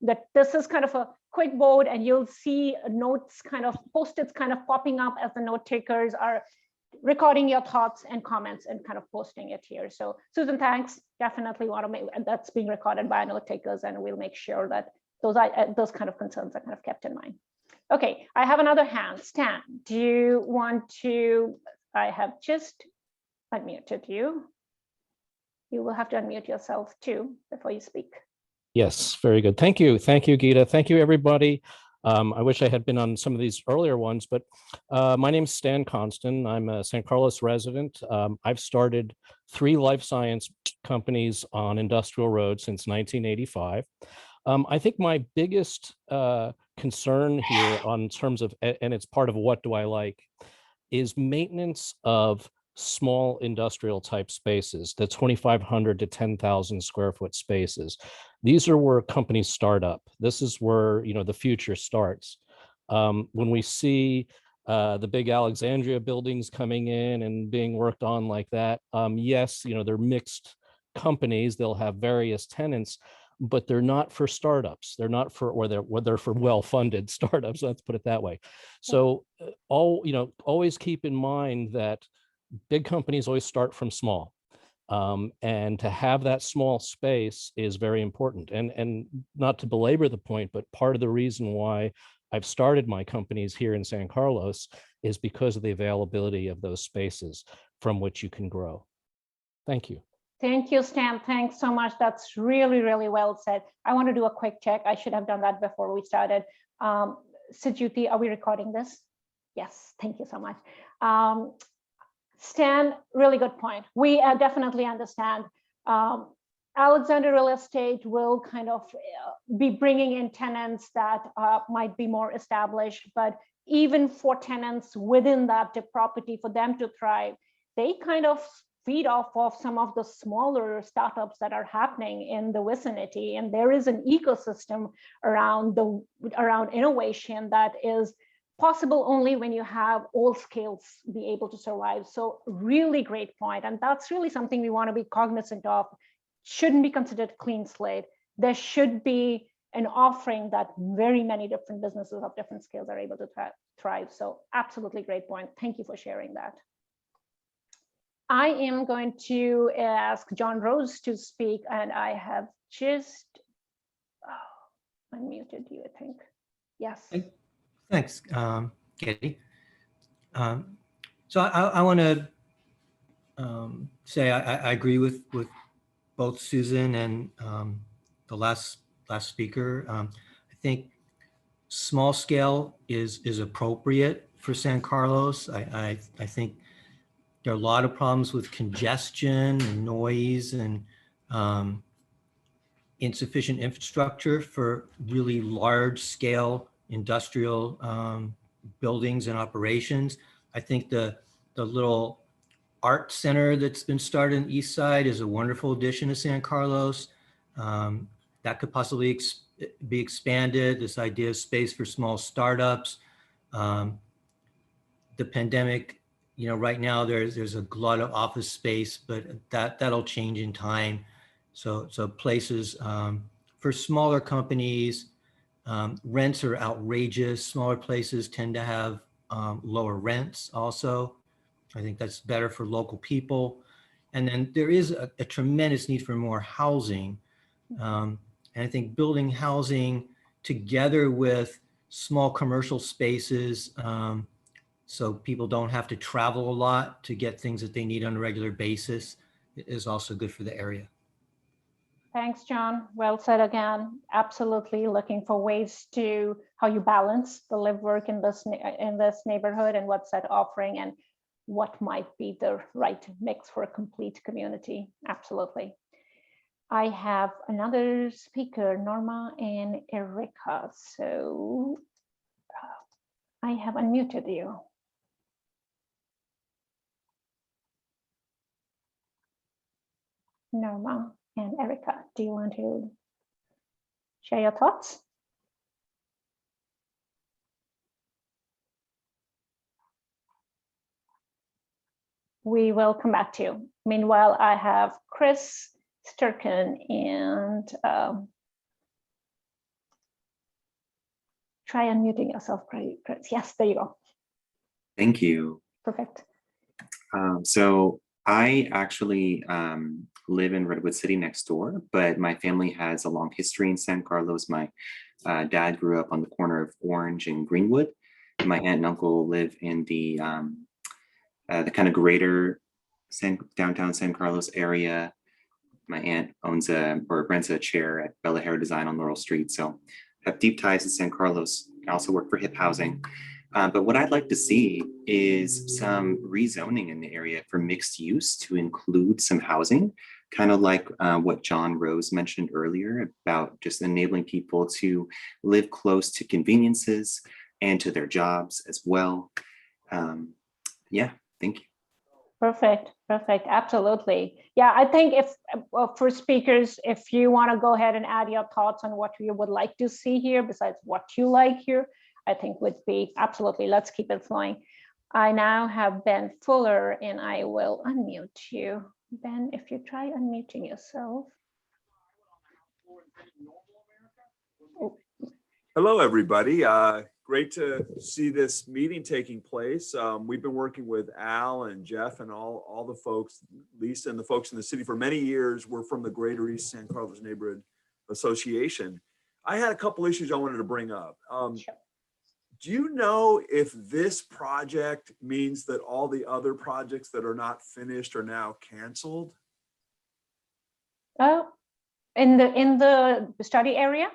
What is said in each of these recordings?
that this is kind of a quick board, and you'll see notes kind of post-its kind of popping up as the note takers are recording your thoughts and comments and kind of posting it here. So Susan, thanks. Definitely want to make that's being recorded by note takers, and we'll make sure that those kind of concerns are kind of kept in mind. Okay, I have another hand. Stan, do you want to? I have just unmuted you. You will have to unmute yourself too before you speak. Yes, very good. Thank you. Thank you, Geeta. Thank you, everybody. I wish I had been on some of these earlier ones, but my name is Stan Constant. I'm a San Carlos resident. I've started 3 life science companies on Industrial Road since 1985. I think my biggest concern here on terms of, and it's part of what do I like, is maintenance of small industrial type spaces, the 2,500 to 10,000 square foot spaces. These are where companies start up. This is where, you know, the future starts. When we see the big Alexandria buildings coming in and being worked on like that, yes, you know, they're mixed companies. They'll have various tenants, but they're not for startups. They're not for, or they're for well-funded startups. Let's put it that way. So always keep in mind that big companies always start from small. And to have that small space is very important. And not to belabor the point, but part of the reason why I've started my companies here in San Carlos is because of the availability of those spaces from which you can grow. Thank you. Thank you, Stan. Thanks so much. That's really, really well said. I want to do a quick check. I should have done that before we started. Sujuti, are we recording this? Yes, thank you so much. Stan, really good point. We definitely understand. Alexander Real Estate will kind of be bringing in tenants that might be more established, but even for tenants within that property, for them to thrive, they kind of feed off of some of the smaller startups that are happening in the vicinity. And there is an ecosystem around innovation that is possible only when you have all scales be able to survive. So really great point. And that's really something we want to be cognizant of. Shouldn't be considered clean slate. There should be an offering that very many different businesses of different scales are able to thrive. So absolutely great point. Thank you for sharing that. I am going to ask John Rose to speak, and I have just unmuted you, I think. Yes. Thanks, Katie. So I want to say I agree with both Susan and the last speaker. I think small scale is appropriate for San Carlos. I think there are a lot of problems with congestion and noise and insufficient infrastructure for really large scale industrial buildings and operations. I think the little art center that's been started on the east side is a wonderful addition to San Carlos. That could possibly be expanded, this idea of space for small startups. The pandemic, you know, right now there's a lot of office space, but that'll change in time. So places for smaller companies, rents are outrageous. Smaller places tend to have lower rents also. I think that's better for local people. And then there is a tremendous need for more housing. And I think building housing together with small commercial spaces, so people don't have to travel a lot to get things that they need on a regular basis, is also good for the area. Thanks, John. Well said again. Absolutely looking for ways to how you balance the live work in this neighborhood and what's that offering and what might be the right mix for a complete community. Absolutely. I have another speaker, Norma and Erica. So I have unmuted you. Norma and Erica, do you want to share your thoughts? We will come back to you. Meanwhile, I have Chris Sturken and try unmuting yourself, Chris. Yes, there you go. Thank you. Perfect. So I actually live in Redwood City next door, but my family has a long history in San Carlos. My dad grew up on the corner of Orange and Greenwood. My aunt and uncle live in the kind of greater downtown San Carlos area. My aunt owns or rents a chair at Bella Hair Design on Laurel Street. So I have deep ties to San Carlos. I also work for Hip Housing. But what I'd like to see is some rezoning in the area for mixed use to include some housing, kind of like what John Rose mentioned earlier about just enabling people to live close to conveniences and to their jobs as well. Yeah, thank you. Perfect. Absolutely. Yeah, I think if for speakers, if you want to go ahead and add your thoughts on what you would like to see here, besides what you like here, I think would be absolutely, let's keep it flowing. I now have Ben Fuller and I will unmute you. Ben, if you try unmuting yourself. Hello, everybody. Great to see this meeting taking place. We've been working with Al and Jeff and all the folks, Lisa and the folks in the city for many years. We're from the Greater East San Carlos Neighborhood Association. I had a couple issues I wanted to bring up. Sure. Do you know if this project means that all the other projects that are not finished are now canceled? Oh, in the study area?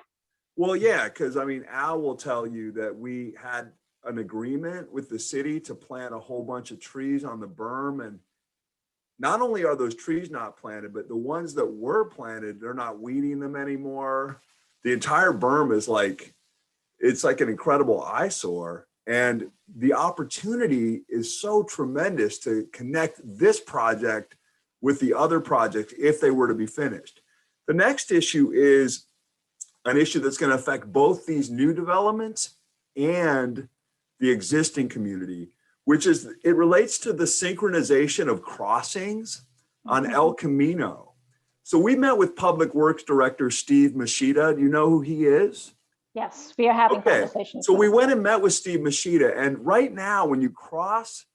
Well, yeah, because I mean, Al will tell you that we had an agreement with the city to plant a whole bunch of trees on the berm. And not only are those trees not planted, but the ones that were planted, they're not weeding them anymore. The entire berm is it's like an incredible eyesore. And the opportunity is so tremendous to connect this project with the other projects if they were to be finished. The next issue is an issue that's going to affect both these new developments and the existing community, which is, it relates to the synchronization of crossings on El Camino. So we met with Public Works Director Steve Machida. Do you know who he is? Yes, we are having conversations. So we went and met with Steve Machida, and right now when you cross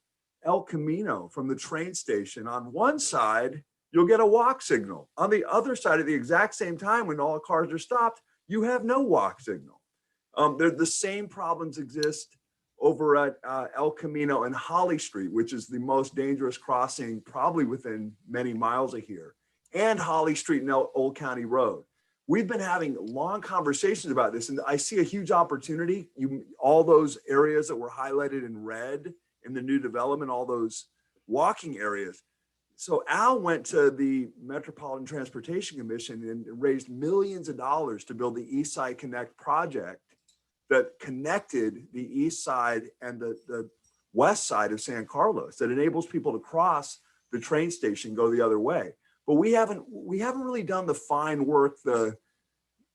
El Camino from the train station, on one side, you'll get a walk signal. On the other side at the exact same time, when all cars are stopped, you have no walk signal. The same problems exist over at El Camino and Holly Street, which is the most dangerous crossing probably within many miles of here, and Holly Street and Old County Road. We've been having long conversations about this, and I see a huge opportunity. All those areas that were highlighted in red in the new development, all those walking areas. So Al went to the Metropolitan Transportation Commission and raised millions of dollars to build the East Side Connect project that connected the east side and the west side of San Carlos, that enables people to cross the train station, go the other way. But we haven't really done the fine work, the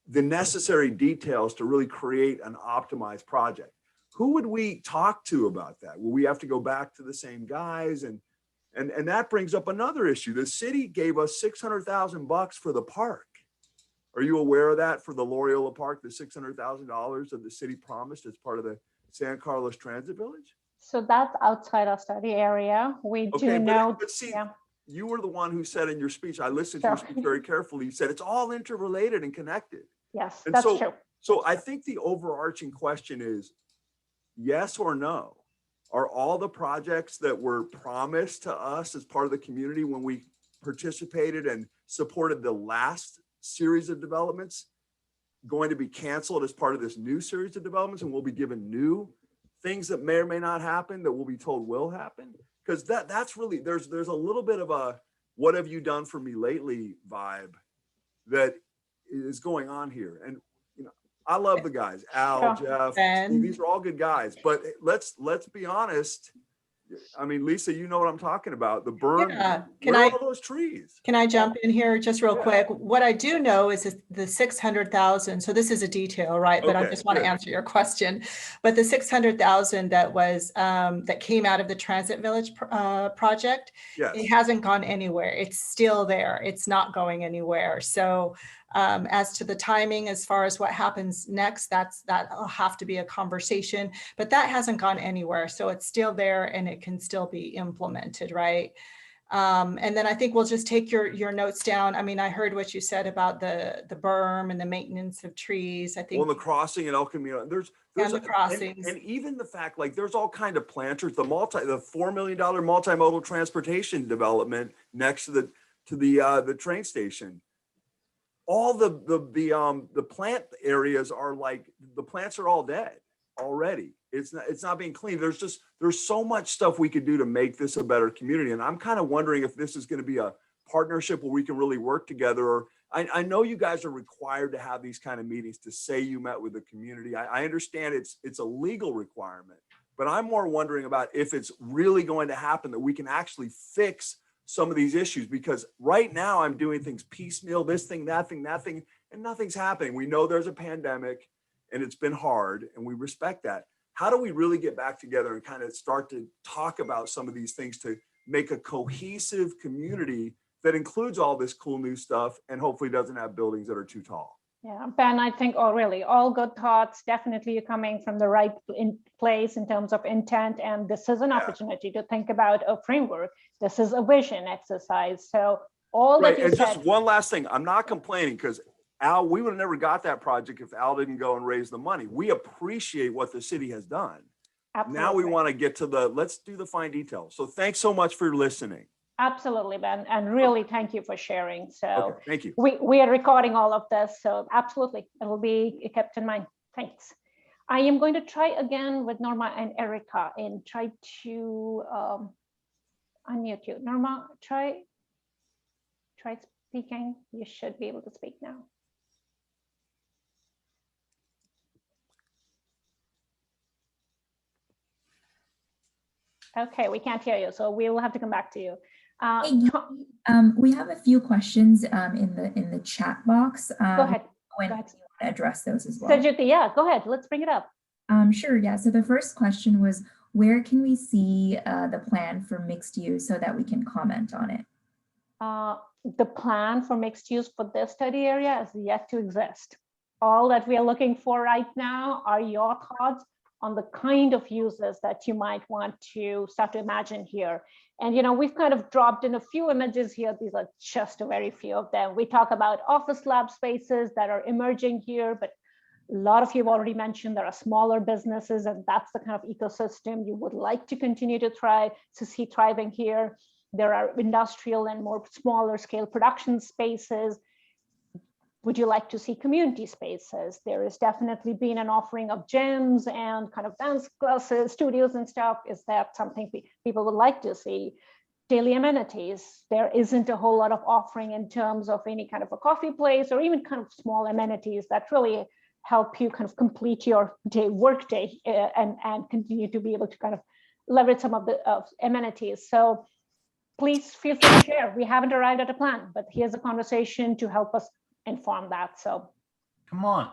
necessary details to really create an optimized project. Who would we talk to about that? Will we have to go back to the same guys? And that brings up another issue. The city gave us $600,000 for the park. Are you aware of that, for the Loyola Park, the $600,000 that the city promised as part of the San Carlos Transit Village? So that's outside our study area. We do know. But see, you were the one who said in your speech, I listened to your speech very carefully, you said it's all interrelated and connected. Yes, and that's true. So I think the overarching question is, yes or no? Are all the projects that were promised to us as part of the community when we participated and supported the last series of developments going to be canceled as part of this new series of developments, and we'll be given new things that may or may not happen that we'll be told will happen? Because that's really, there's a little bit of a what have you done for me lately vibe that is going on here. And I love the guys, Al, Jeff, Steve, these are all good guys, but let's be honest. I mean, Lisa, you know what I'm talking about. The berm, where are all those trees? Can I jump in here just real quick? What I do know is the 600,000. So this is a detail, right? But I just want to answer your question. But the 600,000 that was that came out of the Transit Village project, it hasn't gone anywhere. It's still there. It's not going anywhere. So As to the timing, as far as what happens next, that'll have to be a conversation, but that hasn't gone anywhere. So it's still there and it can still be implemented, right? And then I think we'll just take your notes down. I mean, I heard what you said about the berm and the maintenance of trees. I think on the crossing in El Camino, there's the crossings. and even the fact, like, there's all kind of planters, the $4 million multimodal transportation development next to the train station. All the plant areas are like, the plants are all dead already. It's not being cleaned. There's so much stuff we could do to make this a better community. And I'm kind of wondering if this is going to be a partnership where we can really work together. Or I know you guys are required to have these kind of meetings to say you met with the community. I understand it's a legal requirement, but I'm more wondering about if it's really going to happen, that we can actually fix some of these issues, because right now I'm doing things piecemeal, this thing, that thing, and nothing's happening. We know there's a pandemic and it's been hard, and we respect that. How do we really get back together and kind of start to talk about some of these things to make a cohesive community that includes all this cool new stuff and hopefully doesn't have buildings that are too tall? Yeah, Ben, I think, really all good thoughts. Definitely you're coming from the right place in terms of intent. And this is an opportunity to think about a framework. This is a vision exercise. So all that you and said. Just one last thing. I'm not complaining, because Al, we would have never got that project if Al didn't go and raise the money. We appreciate what the city has done. Absolutely. Now we want to get to let's do the fine details. So thanks so much for listening. Absolutely, Ben, and really thank you for sharing. So Okay, thank you. We are recording all of this, so absolutely, it will be kept in mind. Thanks. I am going to try again with Norma and Erica and try to unmute you. Norma, try speaking. You should be able to speak now. Okay, we can't hear you, so we will have to come back to you. We have a few questions in the chat box. Go ahead. When you want to address those as well. Sajiti, yeah, go ahead. Let's bring it up. Sure. Yeah. So the first question was, where can we see the plan for mixed use so that we can comment on it? The plan for mixed use for this study area is yet to exist. All that we are looking for right now are your thoughts on the kind of uses that you might want to start to imagine here. And, we've kind of dropped in a few images here. These are just a very few of them. We talk about office lab spaces that are emerging here, but a lot of you have already mentioned there are smaller businesses, and that's the kind of ecosystem you would like to continue to see thriving here. There are industrial and more smaller scale production spaces. Would you like to see community spaces? There has definitely been an offering of gyms and kind of dance classes, studios and stuff. Is that something people would like to see? Daily amenities. There isn't a whole lot of offering in terms of any kind of a coffee place or even kind of small amenities that really help you kind of complete your workday and continue to be able to kind of leverage some of the amenities. So please feel free to share. We haven't arrived at a plan, but here's a conversation to help us inform that. So come on.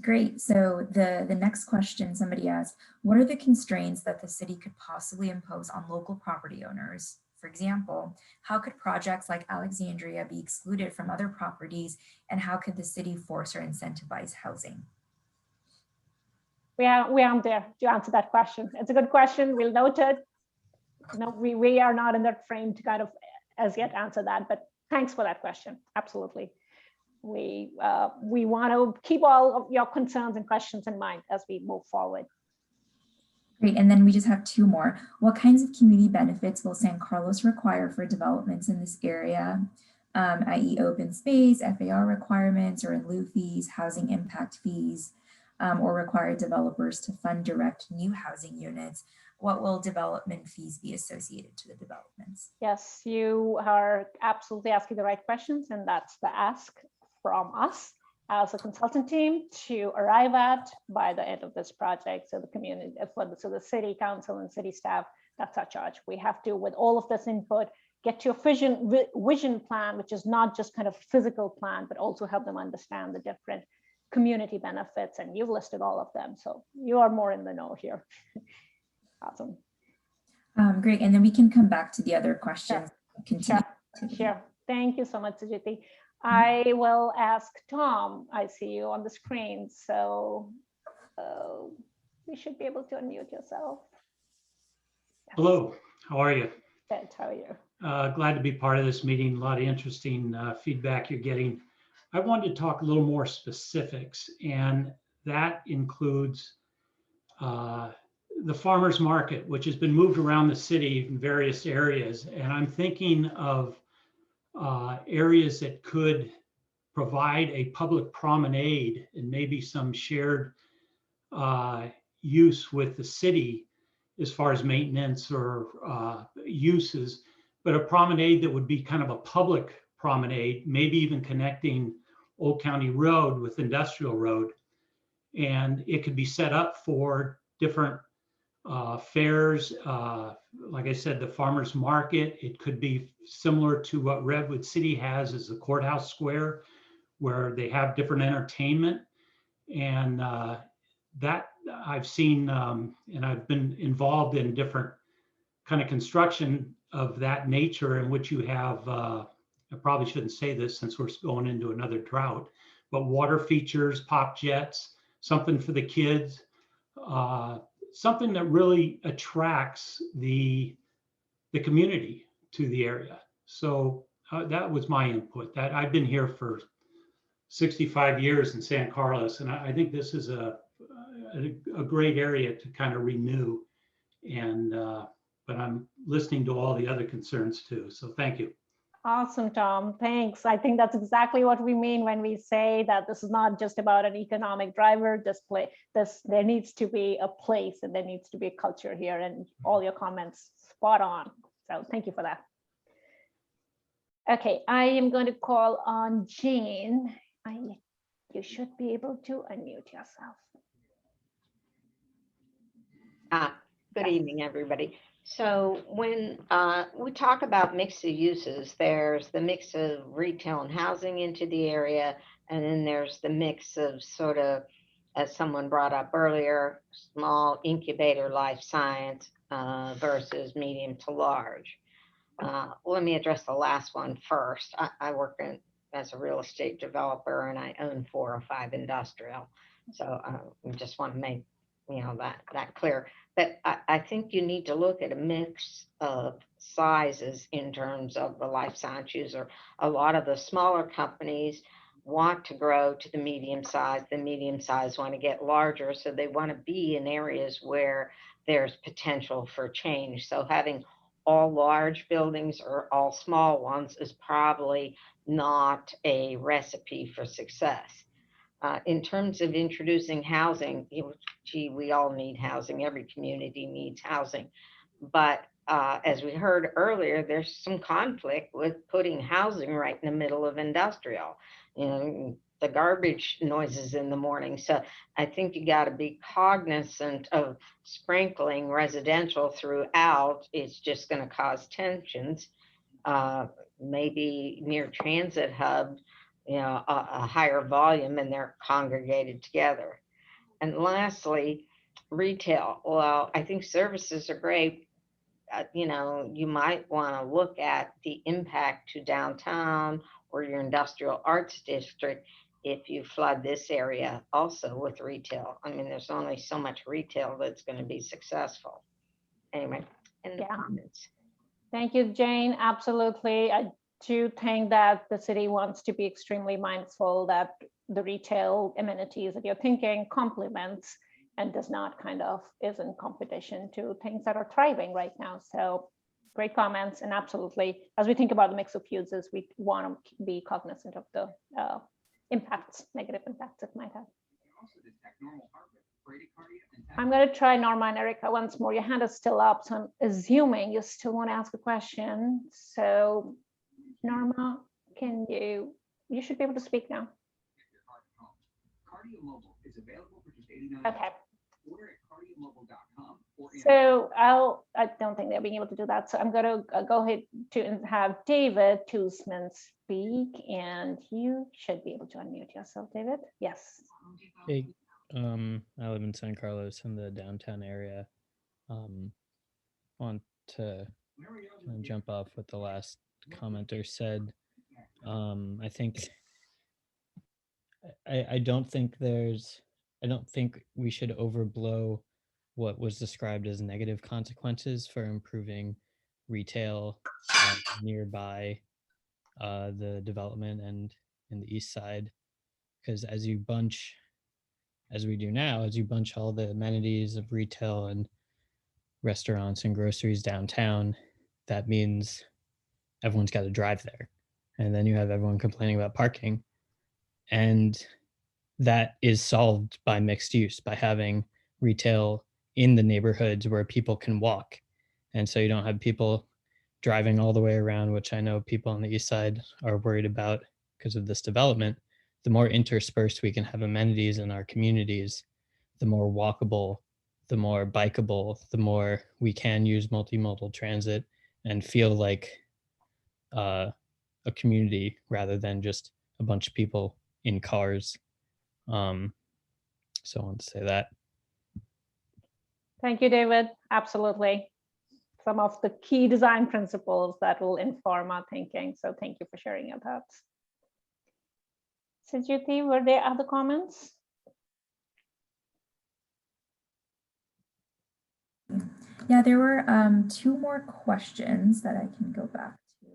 Great. So the next question somebody asked, what are the constraints that the city could possibly impose on local property owners? For example, how could projects like Alexandria be excluded from other properties, and how could the city force or incentivize housing? We aren't there to answer that question. It's a good question. We'll note it. No, we are not in that frame to kind of as yet answer that, but thanks for that question. Absolutely. We want to keep all of your concerns and questions in mind as we move forward. Great. And then we just have two more. What kinds of community benefits will San Carlos require for developments in this area, i.e. open space, FAR requirements, or in lieu fees, housing impact fees, or require developers to fund direct new housing units? What will development fees be associated to the developments? Yes, you are absolutely asking the right questions, and that's the ask from us as a consultant team to arrive at by the end of this project. So the community, so the city council and city staff, that's our charge. We have to, with all of this input, get to a vision plan, which is not just kind of physical plan, but also help them understand the different community benefits. And you've listed all of them, so you are more in the know here. Awesome. Great. And then we can come back to the other questions. Sure. Sure. Thank you so much, Sujiti. I will ask Tom. I see you on the screen, so you should be able to unmute yourself. Yes. Hello, how are you? Good, how are you? Glad to be part of this meeting. A lot of interesting feedback you're getting. I wanted to talk a little more specifics, and that includes the farmers market, which has been moved around the city in various areas. And I'm thinking of areas that could provide a public promenade and maybe some shared use with the city as far as maintenance or uses, but a promenade that would be kind of a public promenade, maybe even connecting Old County Road with Industrial Road. And it could be set up for different fairs. Like I said, the farmers market, it could be similar to what Redwood City has as the courthouse square, where they have different entertainment. And that I've seen, and I've been involved in different kind of construction of that nature, in which you have, I probably shouldn't say this since we're going into another drought, but water features, pop jets, something for the kids, something that really attracts the community to the area. So that was my input. That I've been here for 65 years in San Carlos, and I think this is a great area to kind of renew. And but I'm listening to all the other concerns too. So thank you. Awesome, Tom. Thanks. I think that's exactly what we mean when we say that this is not just about an economic driver. There needs to be a place, and there needs to be a culture here, and all your comments spot on. So thank you for that. Okay, I am going to call on Jane. You should be able to unmute yourself. Good evening, everybody. So when we talk about mix of uses, there's the mix of retail and housing into the area, and then there's the mix of sort of, as someone brought up earlier, small incubator life science versus medium to large. Let me address the last one first. I work as a real estate developer, and I own 4 or 5 industrial. So I just want to make that clear. But I think you need to look at a mix of sizes in terms of the life science user. A lot of the smaller companies want to grow to the medium size. The medium size want to get larger, so they want to be in areas where there's potential for change. So having all large buildings or all small ones is probably not a recipe for success. In terms of introducing housing, gee, we all need housing. Every community needs housing. But as we heard earlier, there's some conflict with putting housing right in the middle of industrial. The garbage noises in the morning. So I think you got to be cognizant of sprinkling residential throughout. It's just going to cause tensions. Maybe near transit hubs, a higher volume, and they're congregated together. And lastly, retail. Well, I think services are great. You might want to look at the impact to downtown or your industrial arts district if you flood this area also with retail. I mean, there's only so much retail that's going to be successful. Anyway, in the comments. Thank you, Jane. Absolutely. I do think that the city wants to be extremely mindful that the retail amenities that you're thinking complements and does not is in competition to things that are thriving right now. So great comments. And absolutely, as we think about the mix of uses, we want to be cognizant of the negative impacts it might have. I'm going to try Norma and Erica once more. Your hand is still up, so I'm assuming you still want to ask a question. So Norma, you should be able to speak now. Okay. So I don't think they're being able to do that. So I'm going to go ahead to have David Tusman speak, and you should be able to unmute yourself, David. Yes. Hey, I live in San Carlos in the downtown area. Want to kind of jump off what the last commenter said. I think I don't think we should overblow what was described as negative consequences for improving retail nearby the development and in the east side, because as we do now, as you bunch all the amenities of retail and restaurants and groceries downtown, that means everyone's got to drive there, and then you have everyone complaining about parking. And that is solved by mixed use, by having retail in the neighborhoods where people can walk. And so you don't have people driving all the way around, which I know people on the east side are worried about because of this development. The more interspersed we can have amenities in our communities, the more walkable, the more bikeable, the more we can use multimodal transit and feel like a community rather than just a bunch of people in cars. So I want to say that. Thank you, David. Absolutely. Some of the key design principles that will inform our thinking. So thank you for sharing your thoughts. Sujiti, were there other comments? Yeah, there were 2 more questions that I can go back to.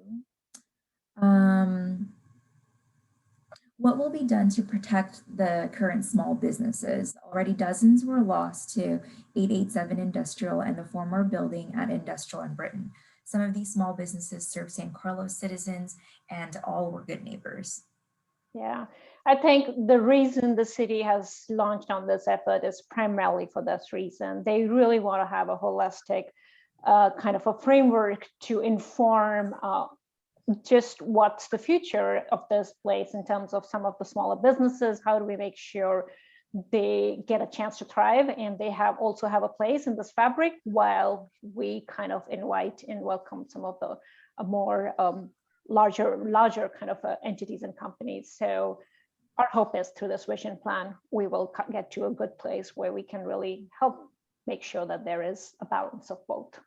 What will be done to protect the current small businesses? Already dozens were lost to 887 Industrial and the former building at Industrial in Britain. Some of these small businesses serve San Carlos citizens and all were good neighbors. Yeah, I think the reason the city has launched on this effort is primarily for this reason. They really want to have a holistic kind of a framework to inform just what's the future of this place in terms of some of the smaller businesses. How do we make sure they get a chance to thrive and they also have a place in this fabric, while we kind of invite and welcome some of the more larger kind of entities and companies. So our hope is through this vision plan, we will get to a good place where we can really help make sure that there is a balance of both.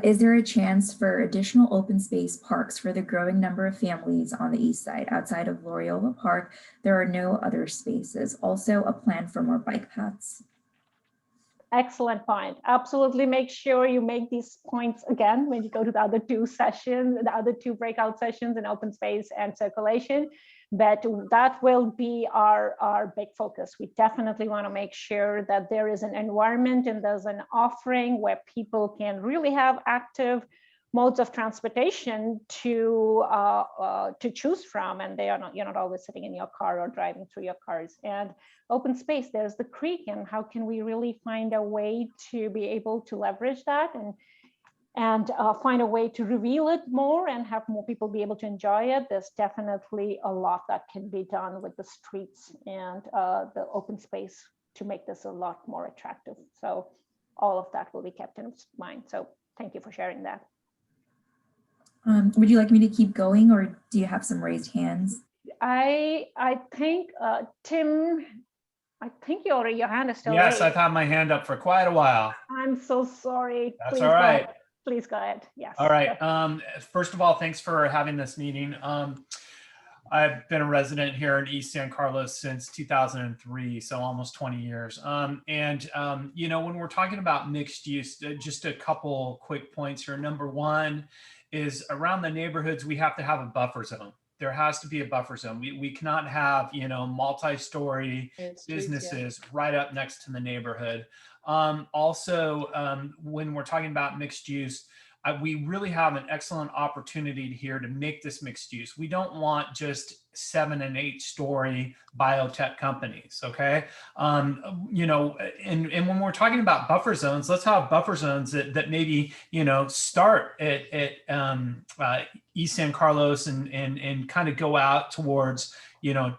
Is there a chance for additional open space parks for the growing number of families on the east side? Outside of Loyola Park, there are no other spaces. Also, a plan for more bike paths. Excellent point. Absolutely make sure you make these points again when you go to the other 2 sessions, the other 2 breakout sessions in open space and circulation. But that will be our big focus. We definitely want to make sure that there is an environment and there's an offering where people can really have active modes of transportation to choose from, and you're not always sitting in your car or driving through your cars. And open space, there's the creek, and how can we really find a way to be able to leverage that and find a way to reveal it more and have more people be able to enjoy it. There's definitely a lot that can be done with the streets and the open space to make this a lot more attractive. So all of that will be kept in mind. So thank you for sharing that. Would you like me to keep going, or do you have some raised hands? I think, Tim, I think your hand is still Yes, raised. I've had my hand up for quite a while. I'm so sorry. That's all right. Please go ahead. Yes. All right. First of all, thanks for having this meeting. I've been a resident here in East San Carlos since 2003, so almost 20 years. You know, when we're talking about mixed use, just a couple quick points here. Number one is around the neighborhoods, we have to have a buffer zone. There has to be a buffer zone. We cannot have, you know, multi-story businesses right up next to the neighborhood. Also, when we're talking about mixed use, we really have an excellent opportunity here to make this mixed use. We don't want just 7 and 8 story biotech companies, okay? You know, and when we're talking about buffer zones, let's have buffer zones that maybe, you know, start at East San Carlos and kind of go out towards, you know,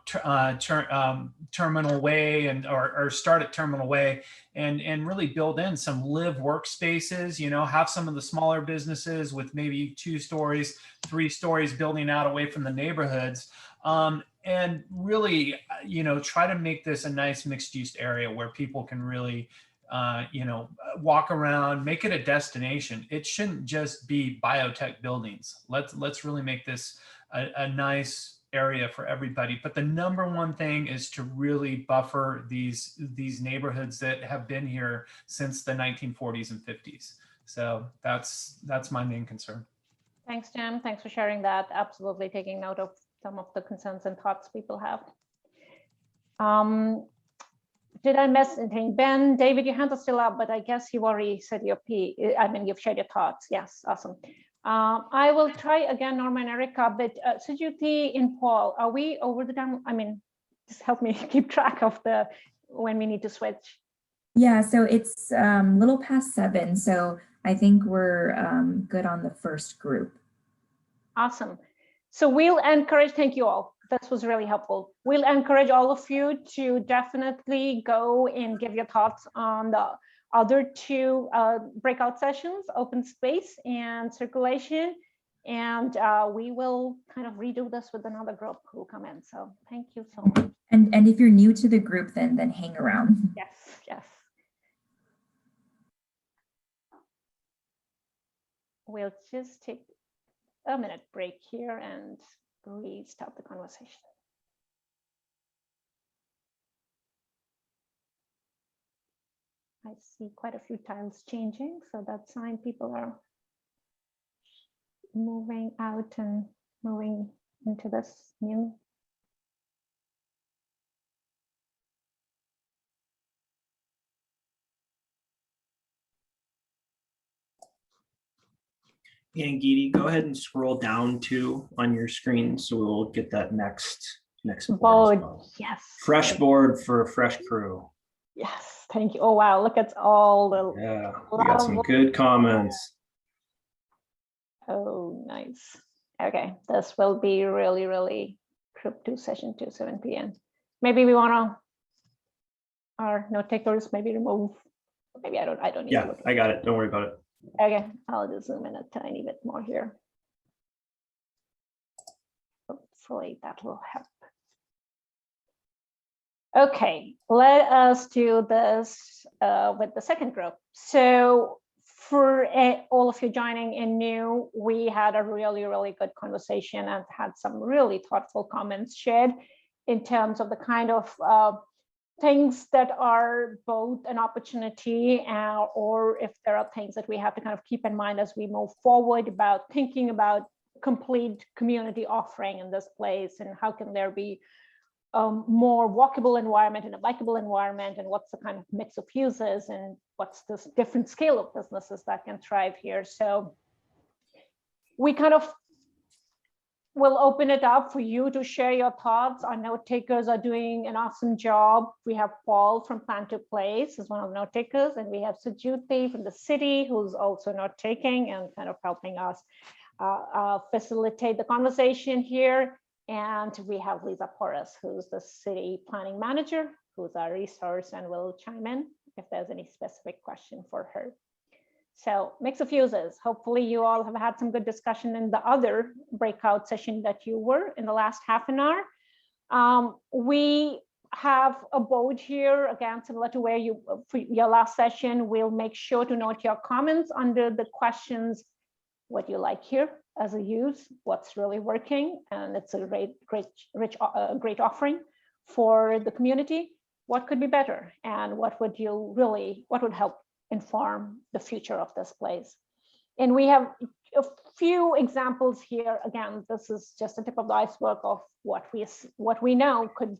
Terminal Way or start at Terminal Way and really build in some live workspaces, you know, have some of the smaller businesses with maybe 2 stories, 3 stories building out away from the neighborhoods. And really, you know, try to make this a nice mixed use area where people can really walk around, make it a destination. It shouldn't just be biotech buildings. Let's really make this a nice area for everybody. But the number one thing is to really buffer these neighborhoods that have been here since the 1940s and 50s. So that's my main concern. Thanks, Jim. Thanks for sharing that. Absolutely taking note of some of the concerns and thoughts people have. Did I miss anything? Ben, David, your hands are still up, but I guess you've already said your you've shared your thoughts. Yes, awesome. I will try again, Norma and Erica, but Sujuti and Paul, are we over the time? I mean, just help me keep track of when we need to switch. Yeah, so it's a little past 7, so I think we're good on the first group. Awesome. So we'll encourage, thank you all. This was really helpful. We'll encourage all of you to definitely go and give your thoughts on the other 2 breakout sessions, open space and circulation. And we will kind of redo this with another group who will come in. So thank you so much. And if you're new to the group, then hang around. Yes, yes. We'll just take a minute break here and restart the conversation. I see quite a few tiles changing, so that's a sign people are moving out and moving into this new. And Geety, go ahead and scroll down too on your screen so we'll get that next board. Well. Yes. Fresh board for a fresh crew. Yes, thank you. Oh wow, look at all the. Yeah, we got some good comments. Oh, nice. Okay, this will be really, really group 2 session 2, 7 p.m. Maybe we want to, our note takers, maybe remove. Maybe I don't need. Yeah, I got it. Don't worry about it. Okay, I'll just zoom in a tiny bit more here. Hopefully that will help. Okay, let us do this with the second group. So for all of you joining in new, we had a really, really good conversation and had some really thoughtful comments shared in terms of the kind of things that are both an opportunity or if there are things that we have to kind of keep in mind as we move forward about thinking about complete community offering in this place and how can there be more walkable environment and a bikeable environment and what's the kind of mix of uses and what's this different scale of businesses that can thrive here. So we kind of will open it up for you to share your thoughts. Our note takers are doing an awesome job. We have Paul from Plan to Place as one of the note takers, and we have Sujuti from the city who's also note taking and kind of helping us facilitate the conversation here. And we have Lisa Porras, who's the city planning manager, who's our resource and will chime in if there's any specific question for her. So mix of uses. Hopefully you all have had some good discussion in the other breakout session that you were in the last half an hour. We have a board here, again, similar to where you, for your last session, we'll make sure to note your comments under the questions, what you like here as a use, what's really working, and it's a great offering for the community. What could be better, and what would help inform the future of this place? And we have a few examples here. Again, this is just a tip of the iceberg of what we know could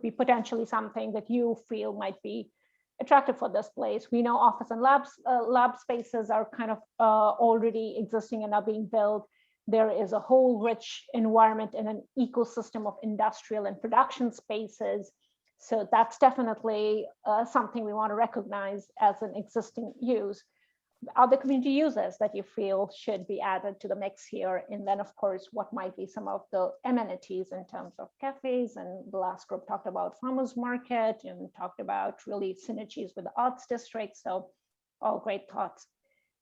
be potentially something that you feel might be attractive for this place. We know office and lab spaces are kind of already existing and are being built. There is a whole rich environment and an ecosystem of industrial and production spaces. So that's definitely something we want to recognize as an existing use. Other community uses that you feel should be added to the mix here. And then, of course, what might be some of the amenities in terms of cafes. And the last group talked about farmers market and talked about really synergies with the arts district. So all great thoughts.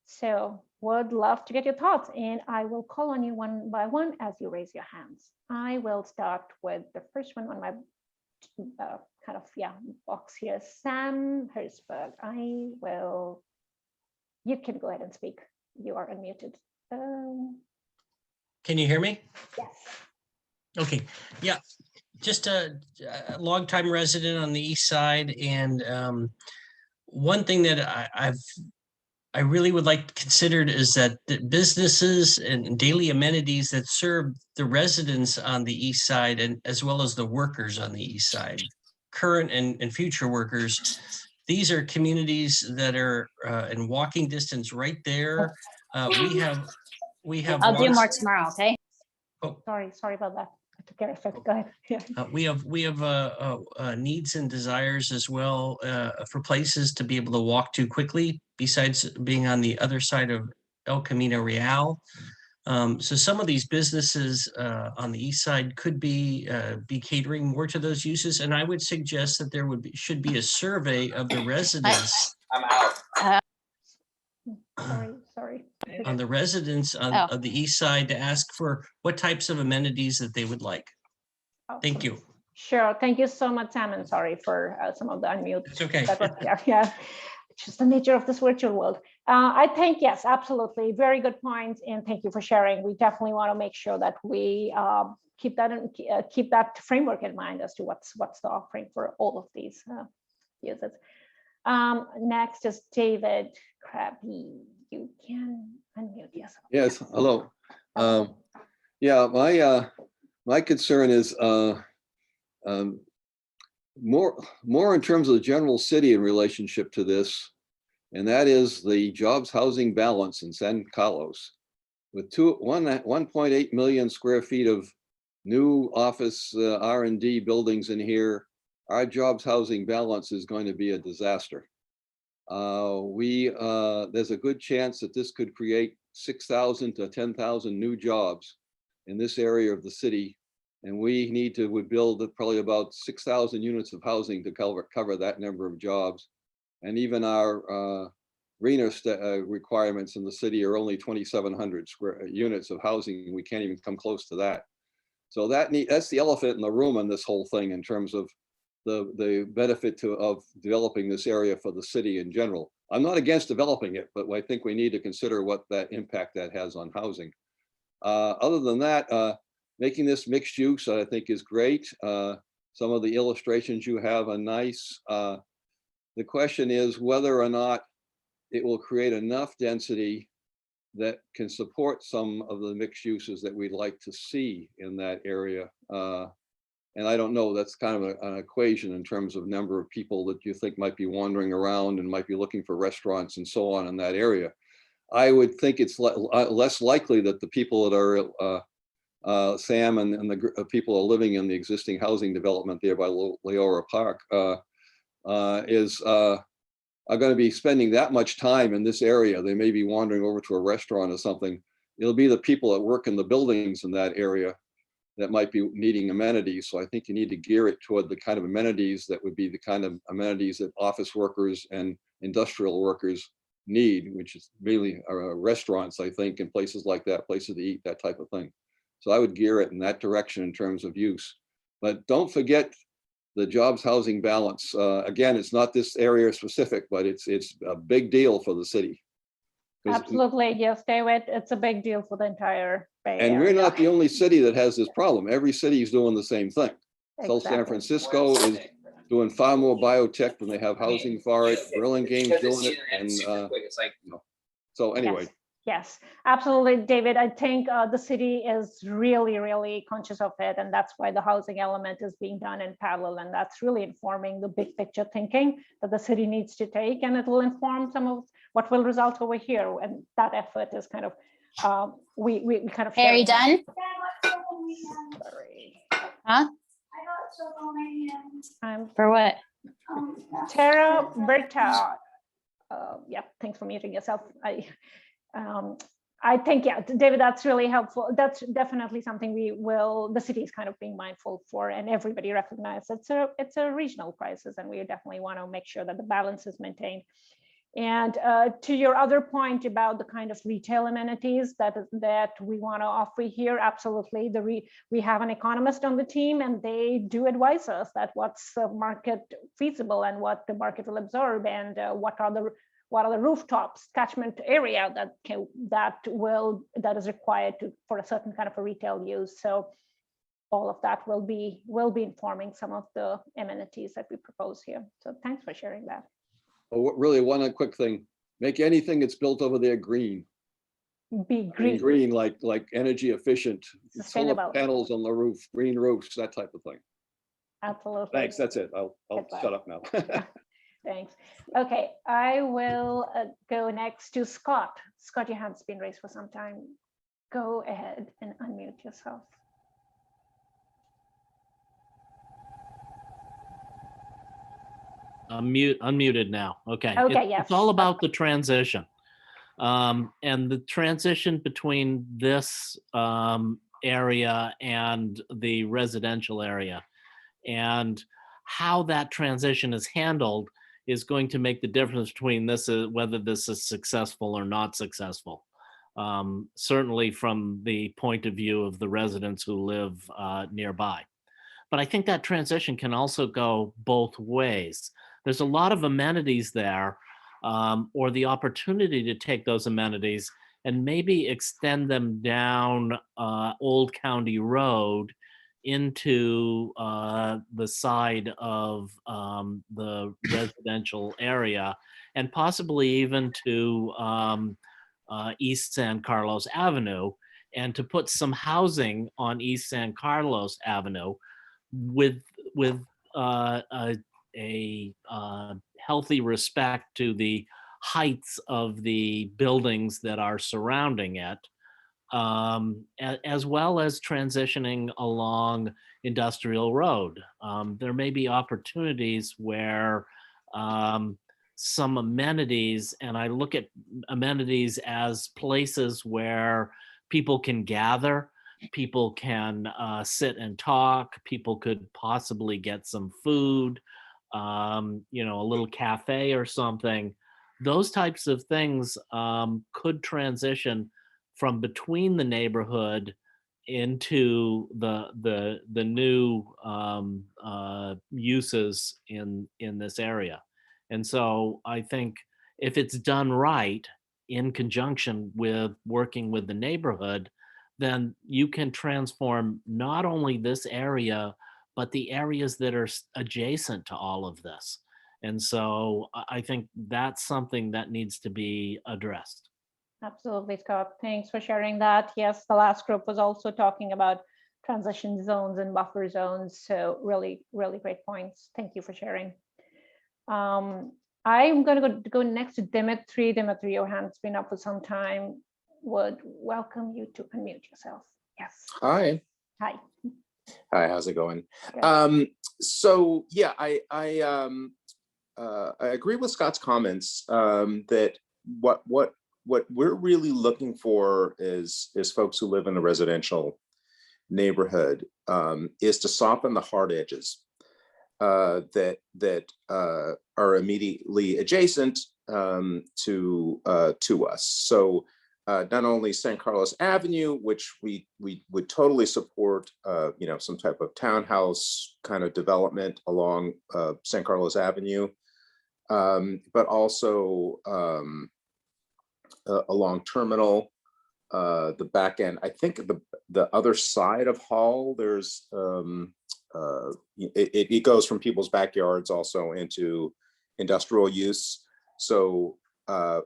So would love to get your thoughts, and I will call on you one by one as you raise your hands. I will start with the first one on my kind of, yeah, box here. Sam Herzberg, you can go ahead and speak. You are unmuted. Can you hear me? Yes. Okay, yeah, just a longtime resident on the east side, and one thing that I really would like considered is that the businesses and daily amenities that serve the residents on the east side, and as well as the workers on the east side, current and future workers, these are communities that are in walking distance right there. We have. I'll do more tomorrow, okay? Oh, sorry about that. I took care of it. Go ahead. Yeah. we have needs and desires as well for places to be able to walk to quickly, besides being on the other side of El Camino Real. So some of these businesses on the east side could be catering more to those uses, and I would suggest that there should be a survey of the residents. I'm out. Sorry. On the residents of the east side to ask for what types of amenities that they would like. Thank you. Sure. Thank you so much, Sam, and sorry for some of the unmute. It's okay. Yeah. It's just the nature of this virtual world. I think, yes, absolutely. Very good points. And thank you for sharing. We definitely want to make sure that we keep that framework in mind as to what's the offering for all of these users. Next is David Krabby. You can unmute yourself. Yes, hello. Yeah, my concern is more in terms of the general city in relationship to this, and that is the jobs housing balance in San Carlos. With 1.8 million square feet of new office R&D buildings in here, our jobs housing balance is going to be a disaster. There's a good chance that this could create 6,000 to 10,000 new jobs in this area of the city. And we need to build probably about 6,000 units of housing to cover that number of jobs. And even our RENA requirements in the city are only 2,700 square units of housing. We can't even come close to that. So that's the elephant in the room on this whole thing in terms of the benefit of developing this area for the city in general. I'm not against developing it, but I think we need to consider what that impact that has on housing. Other than that, making this mixed use, I think, is great. Some of the illustrations you have are nice. The question is whether or not it will create enough density that can support some of the mixed uses that we'd like to see in that area. And I don't know, that's kind of an equation in terms of number of people that you think might be wandering around and might be looking for restaurants and so on in that area. I would think it's less likely that the people that are Sam and the people are living in the existing housing development there by Leora Park are going to be spending that much time in this area. They may be wandering over to a restaurant or something. It'll be the people that work in the buildings in that area that might be needing amenities. So I think you need to gear it toward the kind of amenities that would be the kind of amenities that office workers and industrial workers need, which is really restaurants, I think, and places like that, places to eat, that type of thing. So I would gear it in that direction in terms of use. But don't forget the jobs housing balance. Again, it's not this area specific, but it's a big deal for the city. Absolutely, yes, David. It's a big deal for the entire Bay And Area. we're not the only city that has this problem. Every city is doing the same thing. South San Francisco is doing far more biotech than they have housing for it. Burlingame's doing it, and so anyway. Yes, absolutely, David. I think the city is really, really conscious of it, and that's why the housing element is being done in parallel, and that's really informing the big picture thinking that the city needs to take, and it will inform some of what will result over here. And that effort is kind of we kind of. Hey, are you done? Sorry. Huh? For what? Tara Berta. Yeah, thanks for muting yourself. I think, yeah, David, that's really helpful. That's definitely something the city is kind of being mindful for, and everybody recognizes it's a regional crisis, and we definitely want to make sure that the balance is maintained. And to your other point about the kind of retail amenities that we want to offer here, absolutely. We have an economist on the team, and they do advise us that what's market feasible and what the market will absorb, and what are the rooftops, catchment area that is required for a certain kind of a retail use. So all of that will be informing some of the amenities that we propose here. So thanks for sharing that. Oh, really, one quick thing, make anything that's built over there green. Be green. Green, like energy efficient, solar Sustainable. panels on the roof, green roofs, that type of thing. Absolutely. Thanks, that's it. I'll shut up now. Thanks. Okay, I will go next to Scott. Scott, your hand's been raised for some time. Go ahead and unmute yourself. Unmuted now. Okay. Okay, yes. It's all about the transition. And the transition between this area and the residential area, and how that transition is handled is going to make the difference between this, whether this is successful or not successful. Certainly from the point of view of the residents who live nearby. But I think that transition can also go both ways. There's a lot of amenities there, or the opportunity to take those amenities and maybe extend them down Old County Road into the side of the residential area, and possibly even to East San Carlos Avenue, and to put some housing on East San Carlos Avenue with a healthy respect to the heights of the buildings that are surrounding it, as well as transitioning along Industrial Road. There may be opportunities where some amenities, and I look at amenities as places where people can gather, people can sit and talk, people could possibly get some food, a little cafe or something. Those types of things could transition from between the neighborhood into the new uses in this area. And so I think if it's done right in conjunction with working with the neighborhood, then you can transform not only this area, but the areas that are adjacent to all of this. And so I think that's something that needs to be addressed. Absolutely, Scott. Thanks for sharing that. Yes, the last group was also talking about transition zones and buffer zones. So really, really great points. Thank you for sharing. I'm going to go next to Dimitri. Dimitri, your hand's been up for some time. Would welcome you to unmute yourself. Yes. Hi. Hi. Hi, how's it going? Good. So yeah, I agree with Scott's comments that what we're really looking for is folks who live in a residential neighborhood is to soften the hard edges that are immediately adjacent to us. So not only San Carlos Avenue, which we would totally support, some type of townhouse kind of development along San Carlos Avenue, but also along Terminal, the back end. I think the other side of Hall, there's it goes from people's backyards also into industrial use. So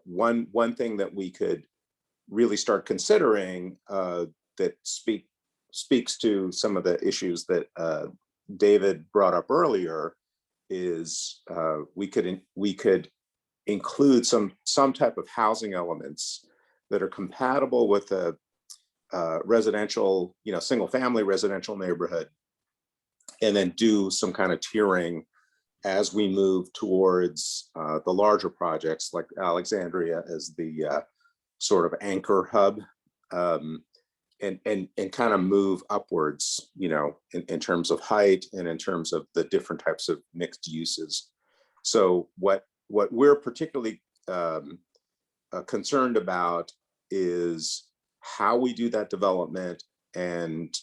one thing that we could really start considering that speaks to some of the issues that David brought up earlier is we could include some type of housing elements that are compatible with a residential, single family residential neighborhood, and then do some kind of tiering as we move towards the larger projects like Alexandria as the sort of anchor hub, and kind of move upwards, in terms of height and in terms of the different types of mixed uses. So what we're particularly concerned about is how we do that development, and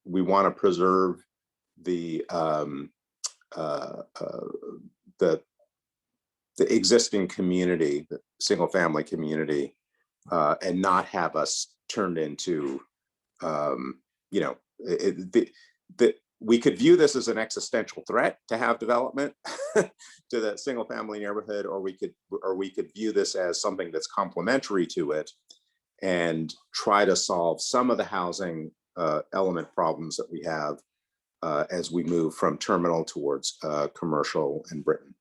we want to preserve the existing community, the single family community, and not have us turned into, we could view this as an existential threat to have development to the single family neighborhood, or we could view this as something that's complementary to it and try to solve some of the housing element problems that we have as we move from terminal towards commercial in Britain.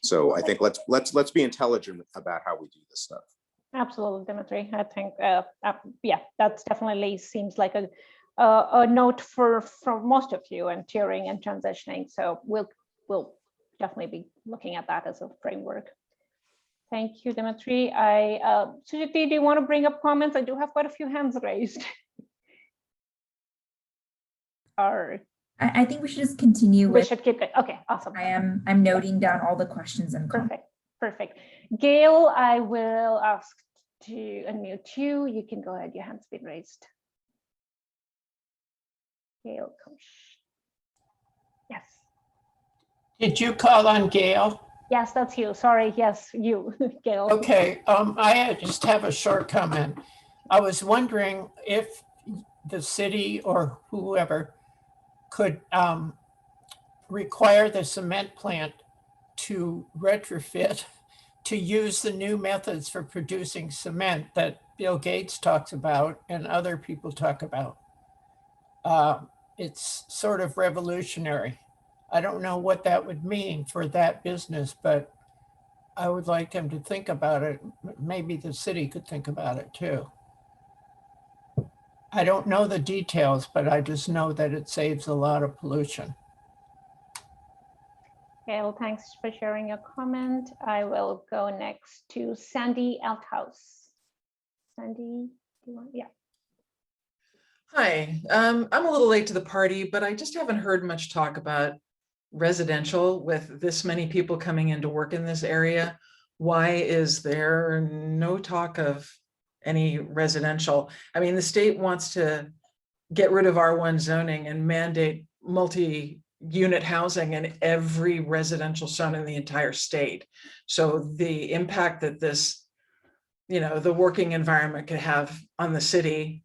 So I think let's be intelligent about how we do this stuff. Absolutely, Dimitri. I think, yeah, that's definitely seems like a note from most of you and touring and transitioning. So we'll definitely be looking at that as a framework. Thank you, Dimitri. Sujati, do you want to bring up comments? I do have quite a few hands raised. Or I think we should just continue. We should keep it. Okay, awesome. I'm noting down all the questions and comments. Perfect. Gail, I will ask to unmute you. You can go ahead. Your hand's been raised. Gail, yes. Did you call on Gail? Yes, that's you. Sorry. Yes, you, Gail. Okay. I just have a short comment. I was wondering if the city or whoever could require the cement plant to retrofit to use the new methods for producing cement that Bill Gates talks about and other people talk about. It's sort of revolutionary. I don't know what that would mean for that business, but I would like them to think about it. Maybe the city could think about it too. I don't know the details, but I just know that it saves a lot of pollution. Gail, thanks for sharing your comment. I will go next to Sandy Althouse. Sandy, do you want? Yeah. Hi, I'm a little late to the party, but I just haven't heard much talk about residential with this many people coming in to work in this area. Why is there no talk of any residential? I mean, the state wants to get rid of R1 zoning and mandate multi-unit housing in every residential zone in the entire state. So the impact that this, the working environment could have on the city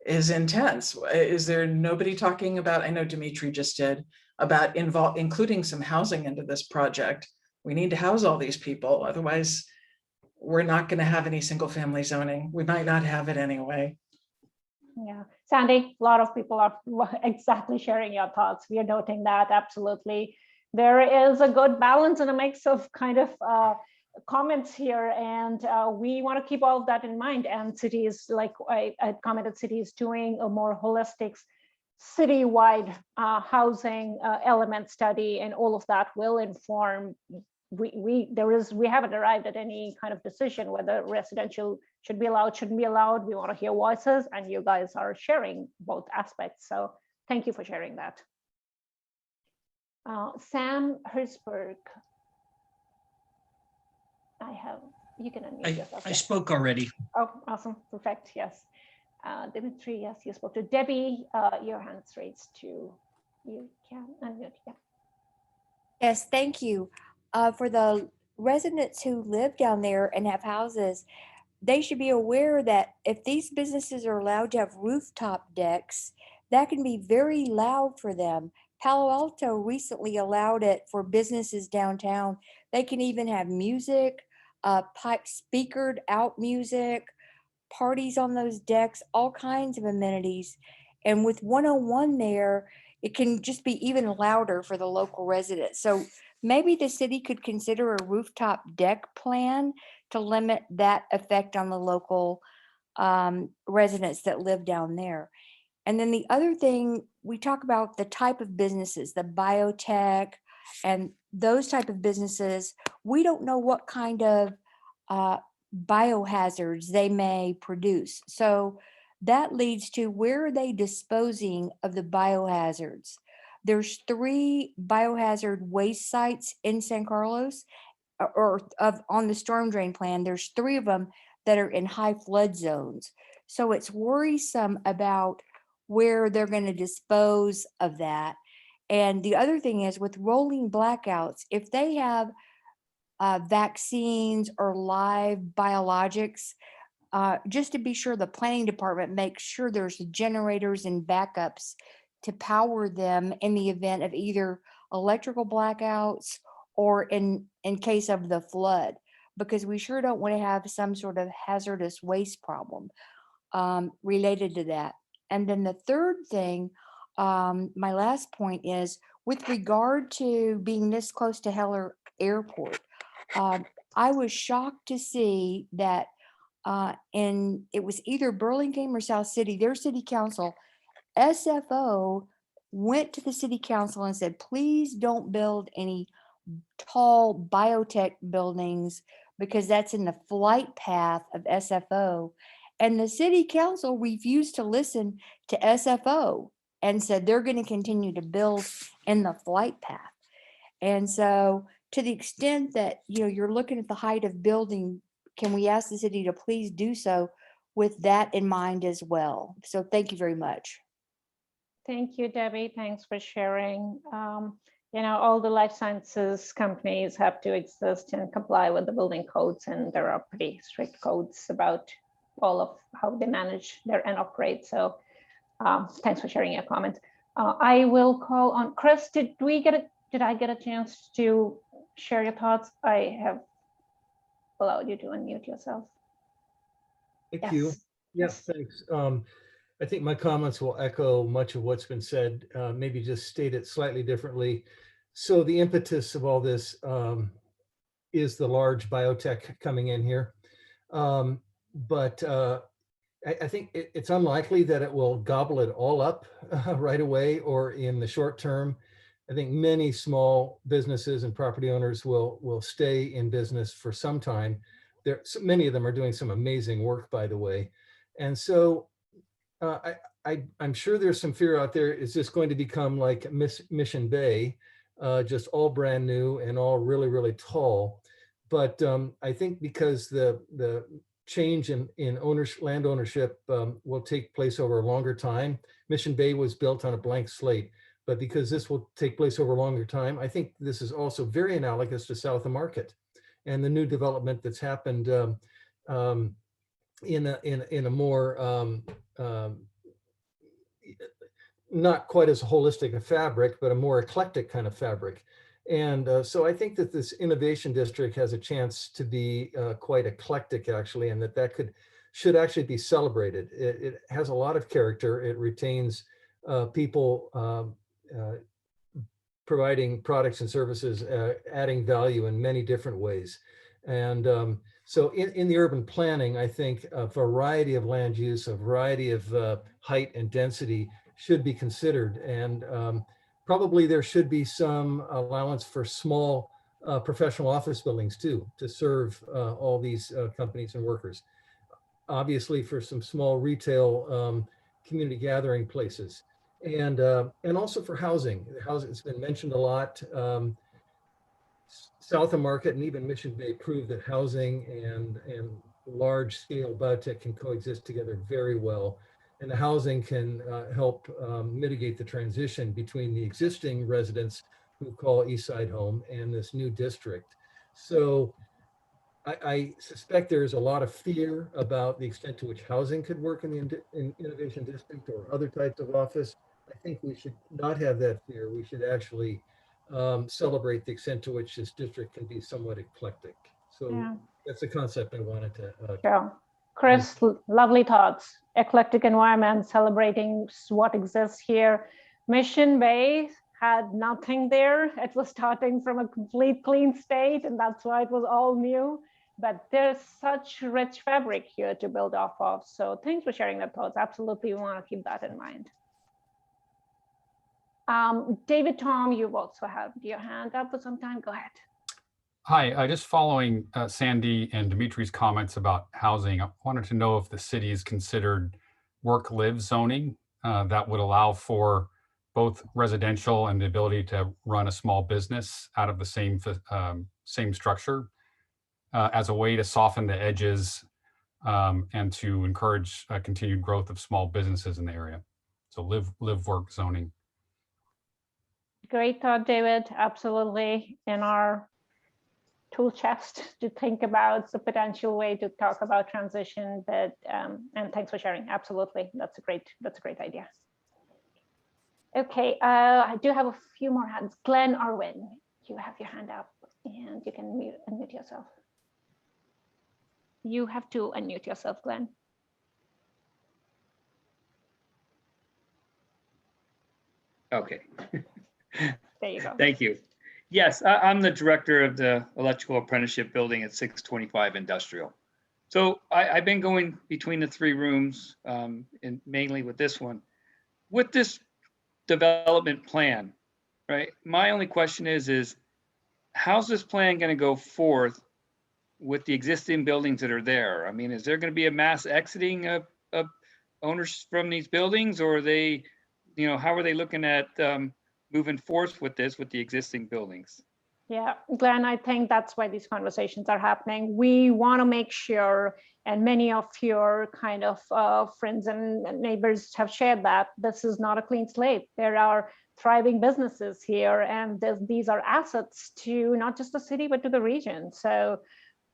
is intense. Is there nobody talking about, I know Dimitri just did, about including some housing into this project? We need to house all these people. Otherwise, we're not going to have any single family zoning. We might not have it anyway. Yeah, Sandy, a lot of people are exactly sharing your thoughts. We are noting that, absolutely. There is a good balance and a mix of kind of comments here, and we want to keep all of that in mind. And cities, like I commented, cities doing a more holistic citywide housing element study, and all of that will inform. We haven't arrived at any kind of decision whether residential should be allowed, shouldn't be allowed. We want to hear voices, and you guys are sharing both aspects. So thank you for sharing that. Sam Herzberg. You can unmute yourself. I spoke already. Oh, awesome. Perfect. Yes. Dimitri, yes, you spoke to Debbie. Your hand's raised too. You can unmute. Yeah. Yes, thank you. For the residents who live down there and have houses, they should be aware that if these businesses are allowed to have rooftop decks, that can be very loud for them. Palo Alto recently allowed it for businesses downtown. They can even have music, pipe speakered out music, parties on those decks, all kinds of amenities. And with 101 there, it can just be even louder for the local residents. So maybe the city could consider a rooftop deck plan to limit that effect on the local residents that live down there. And then the other thing, we talk about the type of businesses, the biotech and those type of businesses. We don't know what kind of biohazards they may produce. So that leads to, where are they disposing of the biohazards? There's 3 biohazard waste sites in San Carlos, or on the storm drain plan, there's 3 of them that are in high flood zones. So it's worrisome about where they're going to dispose of that. And the other thing is with rolling blackouts, if they have vaccines or live biologics, just to be sure the planning department makes sure there's generators and backups to power them in the event of either electrical blackouts or in case of the flood, because we sure don't want to have some sort of hazardous waste problem related to that. And then the third thing, my last point is with regard to being this close to Heller Airport, I was shocked to see that it was either Burlingame or South City, their city council, SFO went to the city council and said, please don't build any tall biotech buildings because that's in the flight path of SFO. And the city council refused to listen to SFO and said they're going to continue to build in the flight path. And so to the extent that, you're looking at the height of building, can we ask the city to please do so with that in mind as well? So thank you very much. Thank you, Debbie. Thanks for sharing. All the life sciences companies have to exist and comply with the building codes, and there are pretty strict codes about all of how they manage and operate. So thanks for sharing your comment. I will call on Chris. Did I get a chance to share your thoughts? I have allowed you to unmute yourself. Thank you. Yes, thanks. I think my comments will echo much of what's been said, maybe just state it slightly differently. So the impetus of all this is the large biotech coming in here. But I think it's unlikely that it will gobble it all up right away or in the short term. I think many small businesses and property owners will stay in business for some time. Many of them are doing some amazing work, by the way. And so I'm sure there's some fear out there. Is this going to become like Mission Bay, just all brand new and all really, really tall? But I think because the change in land ownership will take place over a longer time. Mission Bay was built on a blank slate, but because this will take place over a longer time, I think this is also very analogous to South of Market and the new development that's happened in a more not quite as holistic a fabric, but a more eclectic kind of fabric. And so I think that this innovation district has a chance to be quite eclectic, actually, and that should actually be celebrated. It has a lot of character. It retains people providing products and services, adding value in many different ways. And so in the urban planning, I think a variety of land use, a variety of height and density should be considered. And probably there should be some allowance for small professional office buildings too, to serve all these companies and workers. Obviously for some small retail community gathering places. And also for housing. Housing has been mentioned a lot. South of Market and even Mission Bay proved that housing and large scale biotech can coexist together very well. And the housing can help mitigate the transition between the existing residents who call Eastside home and this new district. So I suspect there's a lot of fear about the extent to which housing could work in the innovation district or other types of office. I think we should not have that fear. We should actually celebrate the extent to which this district can be somewhat eclectic. So that's a concept I wanted to. Sure. Chris, lovely thoughts. Eclectic environment, celebrating what exists here. Mission Bay had nothing there. It was starting from a complete clean state, and that's why it was all new. But there's such rich fabric here to build off of. So thanks for sharing that thoughts. Absolutely, we want to keep that in mind. David, Tom, you've also had your hand up for some time. Go ahead. Hi, just following Sandy and Dimitri's comments about housing, I wanted to know if the city has considered work-live zoning that would allow for both residential and the ability to run a small business out of the same structure as a way to soften the edges and to encourage continued growth of small businesses in the area. So live work zoning. Great thought, David. Absolutely in our tool chest to think about the potential way to talk about transition. But and thanks for sharing. Absolutely, that's a great idea. Okay, I do have a few more hands. Glenn Arwin, you have your hand up, and you can unmute yourself. You have to unmute yourself, Glenn. Okay. There you go. Thank you. Yes, I'm the director of the electrical apprenticeship building at 625 Industrial. So I've been going between the three rooms, and mainly with this one. With this development plan, right? My only question is how's this plan going to go forth with the existing buildings that are there? I mean, is there going to be a mass exiting of owners from these buildings, or are they, how are they looking at moving forth with this with the existing buildings? Yeah, Glenn, I think that's why these conversations are happening. We want to make sure, and many of your kind of friends and neighbors have shared that this is not a clean slate. There are thriving businesses here, and these are assets to not just the city, but to the region. So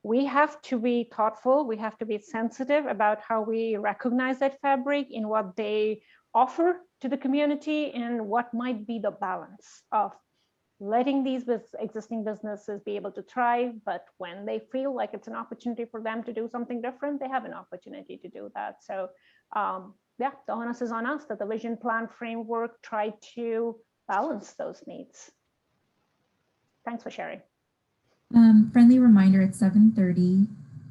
we have to be thoughtful. We have to be sensitive about how we recognize that fabric in what they offer to the community and what might be the balance of letting these existing businesses be able to thrive, but when they feel like it's an opportunity for them to do something different, they have an opportunity to do that. So yeah, the onus is on us that the vision plan framework try to balance those needs. Thanks for sharing. Friendly reminder, it's 7:30.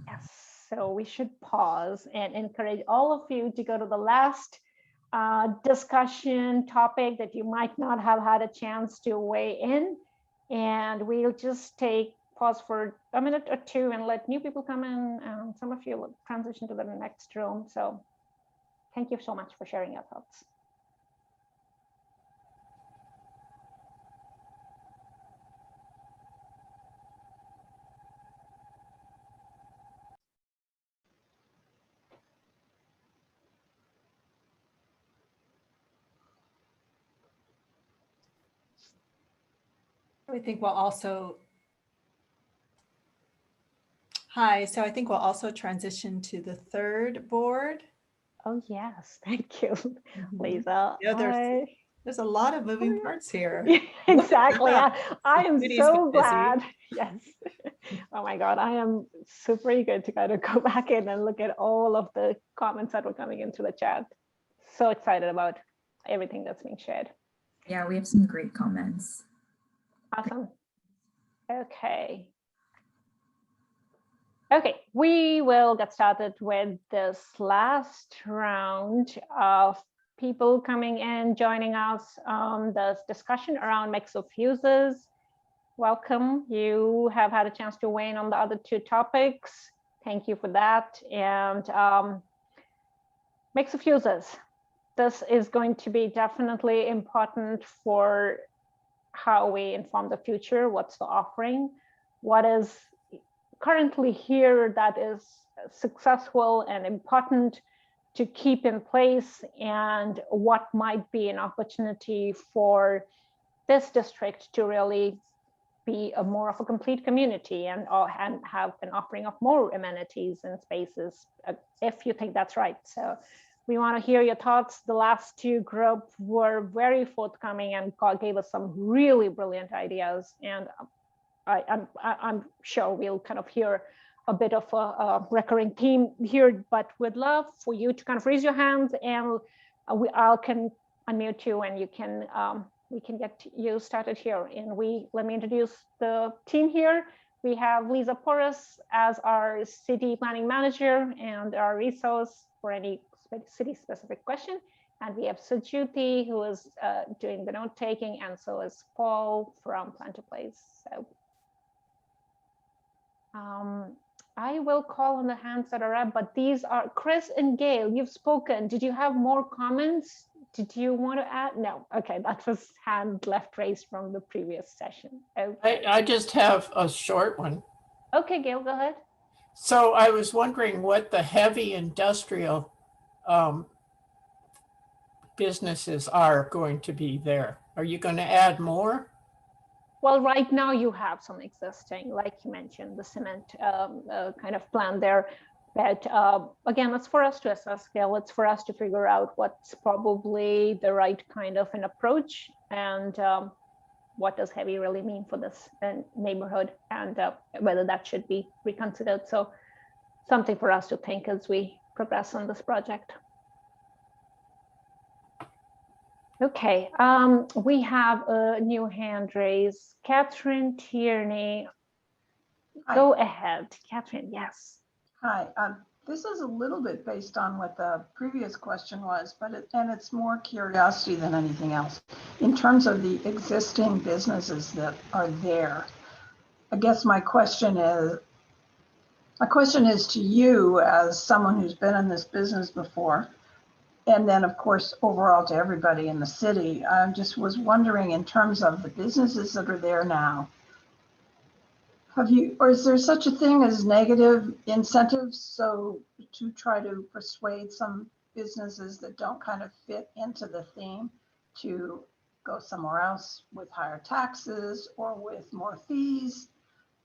Yes, so we should pause and encourage all of you to go to the last discussion topic that you might not have had a chance to weigh in, and we'll just pause for a minute or two and let new people come in, and some of you will transition to the next room. So thank you so much for sharing your thoughts. I think we'll also, hi, so I think we'll also transition to the third board. Oh yes, thank you, Lisa. Yeah, there's a lot of moving parts here. Exactly. I am Committee's so busy. glad. Yes. Oh my God, I am super eager to kind of go back in and look at all of the comments that were coming into the chat. So excited about everything that's being shared. Yeah, we have some great comments. Awesome. Okay. Okay, we will get started with this last round of people coming in, joining us on this discussion around mix of uses. Welcome. You have had a chance to weigh in on the other two topics. Thank you for that. And mix of uses. This is going to be definitely important for how we inform the future. What's the offering? What is currently here that is successful and important to keep in place, and what might be an opportunity for this district to really be a more of a complete community and have an offering of more amenities and spaces, if you think that's right. So we want to hear your thoughts. The last two groups were very forthcoming and gave us some really brilliant ideas. And I'm sure we'll kind of hear a bit of a recurring theme here, but would love for you to kind of raise your hands, and I can unmute you, and you can we can get you started here. And let me introduce the team here. We have Lisa Porras as our city planning manager and our resource for any city specific question. And we have Sujuti, who is doing the note taking, and so is Paul from Plan to Place. So I will call on the hands that are up, but these are Chris and Gail. You've spoken. Did you have more comments did you want to add? No, okay, that was hand left raised from the previous session. Okay, I just have a short one. okay, Gail, go ahead. So I was wondering what the heavy industrial businesses are going to be there. Are you going to add more? Well, right now you have some existing, like you mentioned, the cement kind of plant there. But again, it's for us to assess scale. It's for us to figure out what's probably the right kind of an approach, and what does heavy really mean for this neighborhood, and whether that should be reconsidered. So something for us to think as we progress on this project. Okay, we have a new hand raised. Catherine Tierney. Hi. Go ahead, Catherine, yes. Hi, this is a little bit based on what the previous question was, but it's more curiosity than anything else. In terms of the existing businesses that are there, I guess my question is to you as someone who's been in this business before, and then of course, overall to everybody in the city. I just was wondering, in terms of the businesses that are there now, or is there such a thing as negative incentives? So to try to persuade some businesses that don't kind of fit into the theme to go somewhere else with higher taxes or with more fees?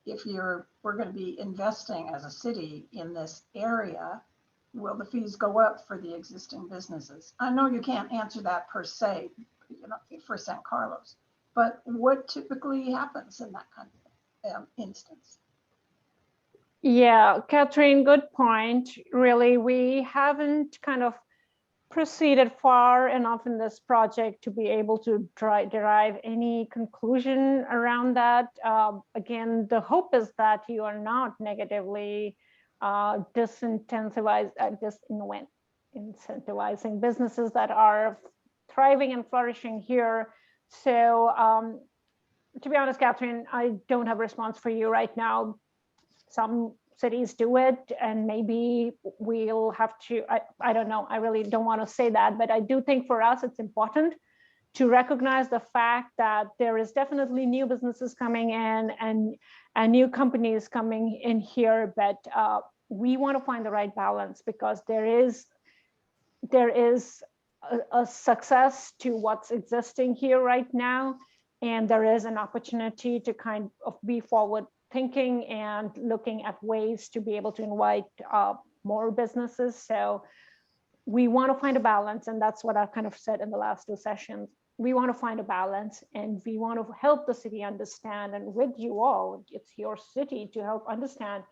If we're going to be investing as a city in this area, will the fees go up for the existing businesses? I know you can't answer that per se, for San Carlos, but what typically happens in that kind of instance? Yeah, Catherine, good point. Really, we haven't kind of proceeded far enough in this project to be able to derive any conclusion around that. Again, the hope is that you are not negatively disincentivizing businesses that are thriving and flourishing here. So to be honest, Catherine, I don't have a response for you right now. Some cities do it, and maybe we'll have to, I don't know, I really don't want to say that, but I do think for us it's important to recognize the fact that there is definitely new businesses coming in and new companies coming in here, but we want to find the right balance, because there is a success to what's existing here right now. And there is an opportunity to kind of be forward thinking and looking at ways to be able to invite more businesses. So we want to find a balance. And that's what I've kind of said in the last two sessions. We want to find a balance, and we want to help the city understand, and with you all, it's your city to help understand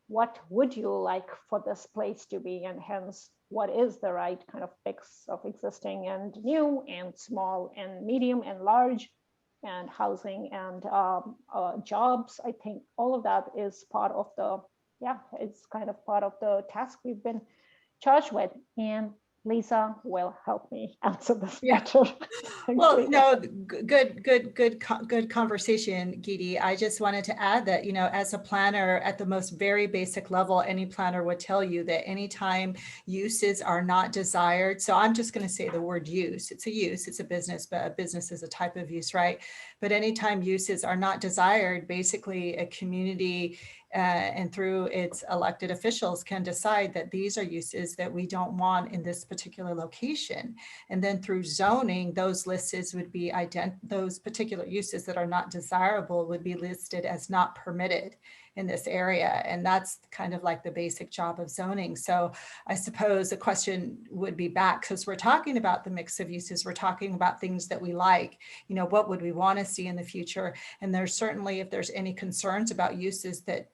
what would you like for this place to be, and hence what is the right kind of mix of existing and new and small and medium and large, and housing and jobs. I think all of that is part of the, it's kind of part of the task we've been charged with. And Lisa will help me answer this better. Well, no, good conversation, Geeti. I just wanted to add that, as a planner at the most very basic level, any planner would tell you that anytime uses are not desired. So I'm just going to say the word use. It's a use, it's a business, but a business is a type of use, right? But anytime uses are not desired, basically a community and through its elected officials can decide that these are uses that we don't want in this particular location. And then through zoning, those listed would be those particular uses that are not desirable would be listed as not permitted in this area. And that's kind of like the basic job of zoning. So I suppose the question would be back, because we're talking about the mix of uses, we're talking about things that we like, what would we want to see in the future? And there's certainly, if there's any concerns about uses that,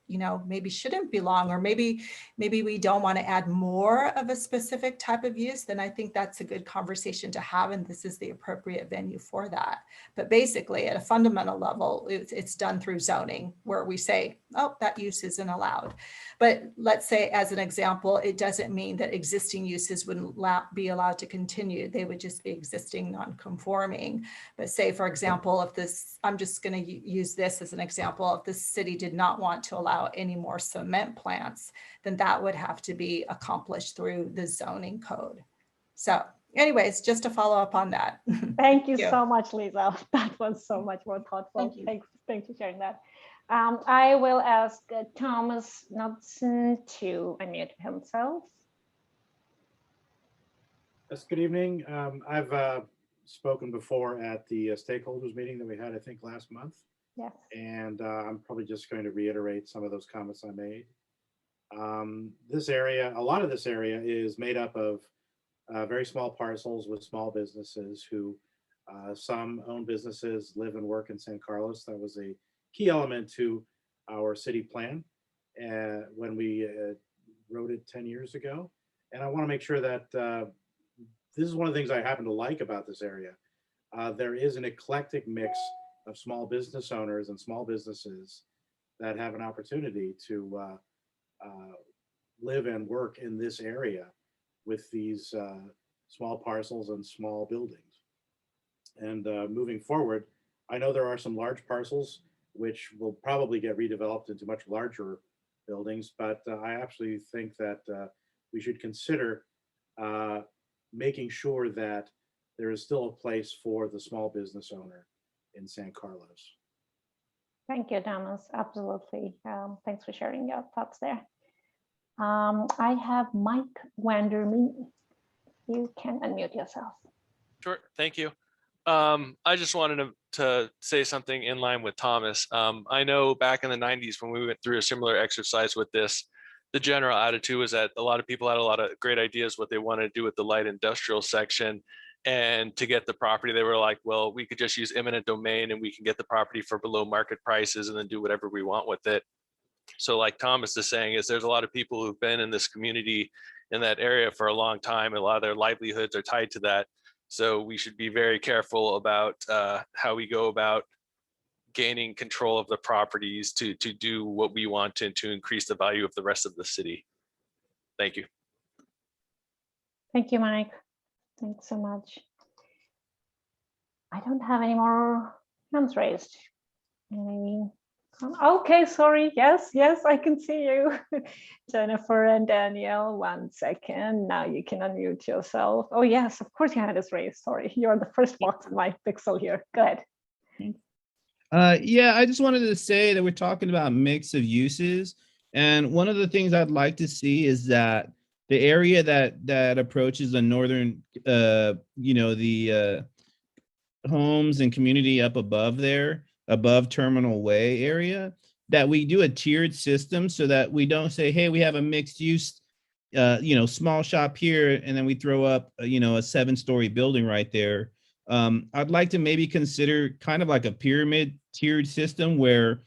maybe shouldn't belong, or maybe we don't want to add more of a specific type of use, then I think that's a good conversation to have. And this is the appropriate venue for that. But basically at a fundamental level, it's done through zoning, where we say, oh, that use isn't allowed. But let's say, as an example, it doesn't mean that existing uses wouldn't be allowed to continue. They would just be existing non-conforming. But say, for example, if this, I'm just going to use this as an example, if the city did not want to allow any more cement plants, then that would have to be accomplished through the zoning code. So Anyways, just to follow up on that. Thank you so much, Lisa. That was so much more thoughtful. Thank you. Thanks for sharing that. I will ask Thomas Knudsen to unmute himself. Yes, good evening. I've spoken before at the stakeholders meeting that we had, I think, last month. Yes. And I'm probably just going to reiterate some of those comments I made. This area, a lot of this area is made up of very small parcels with small businesses who some own businesses, live and work in San Carlos. That was a key element to our city plan when we wrote it 10 years ago. And I want to make sure that this is one of the things I happen to like about this area. There is an eclectic mix of small business owners and small businesses that have an opportunity to live and work in this area with these small parcels and small buildings. And moving forward, I know there are some large parcels which will probably get redeveloped into much larger buildings, but I actually think that we should consider making sure that there is still a place for the small business owner in San Carlos. Thank you, Thomas. Absolutely. Thanks for sharing your thoughts there. I have Mike Wandermeer. You can unmute yourself. Sure, thank you. I just wanted to say something in line with Thomas. I know back in the 90s when we went through a similar exercise with this, the general attitude was that a lot of people had a lot of great ideas what they wanted to do with the light industrial section. And to get the property, they were like, well, we could just use eminent domain and we can get the property for below market prices and then do whatever we want with it. So like Thomas is saying, is there's a lot of people who've been in this community in that area for a long time. A lot of their livelihoods are tied to that. So we should be very careful about how we go about gaining control of the properties to do what we want to increase the value of the rest of the city. Thank you. Thank you, Mike. Thanks so much. I don't have any more hands raised. Okay, sorry. Yes, I can see you. Jennifer and Danielle, 1 second. Now you can unmute yourself. Oh yes, of course your hand is raised. Sorry, you're the first box in my pixel here. Go ahead. Yeah, I just wanted to say that we're talking about mix of uses. And one of the things I'd like to see is that the area that approaches the northern, the homes and community up above there, above Terminal Way area, that we do a tiered system so that we don't say, hey, we have a mixed use, small shop here, and then we throw up, a 7-story building right there. I'd like to maybe consider kind of like a pyramid tiered system where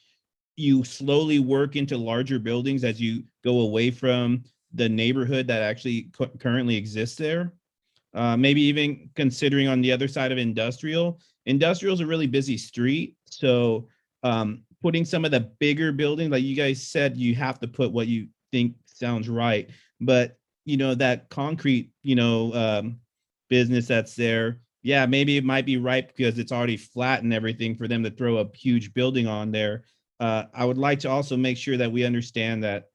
you slowly work into larger buildings as you go away from the neighborhood that actually currently exists there. Maybe even considering on the other side of industrial. Industrial is a really busy street. So putting some of the bigger buildings, like you guys said, you have to put what you think sounds right. But, that concrete, business that's there, yeah, maybe it might be right because it's already flat and everything for them to throw a huge building on there. I would like to also make sure that we understand that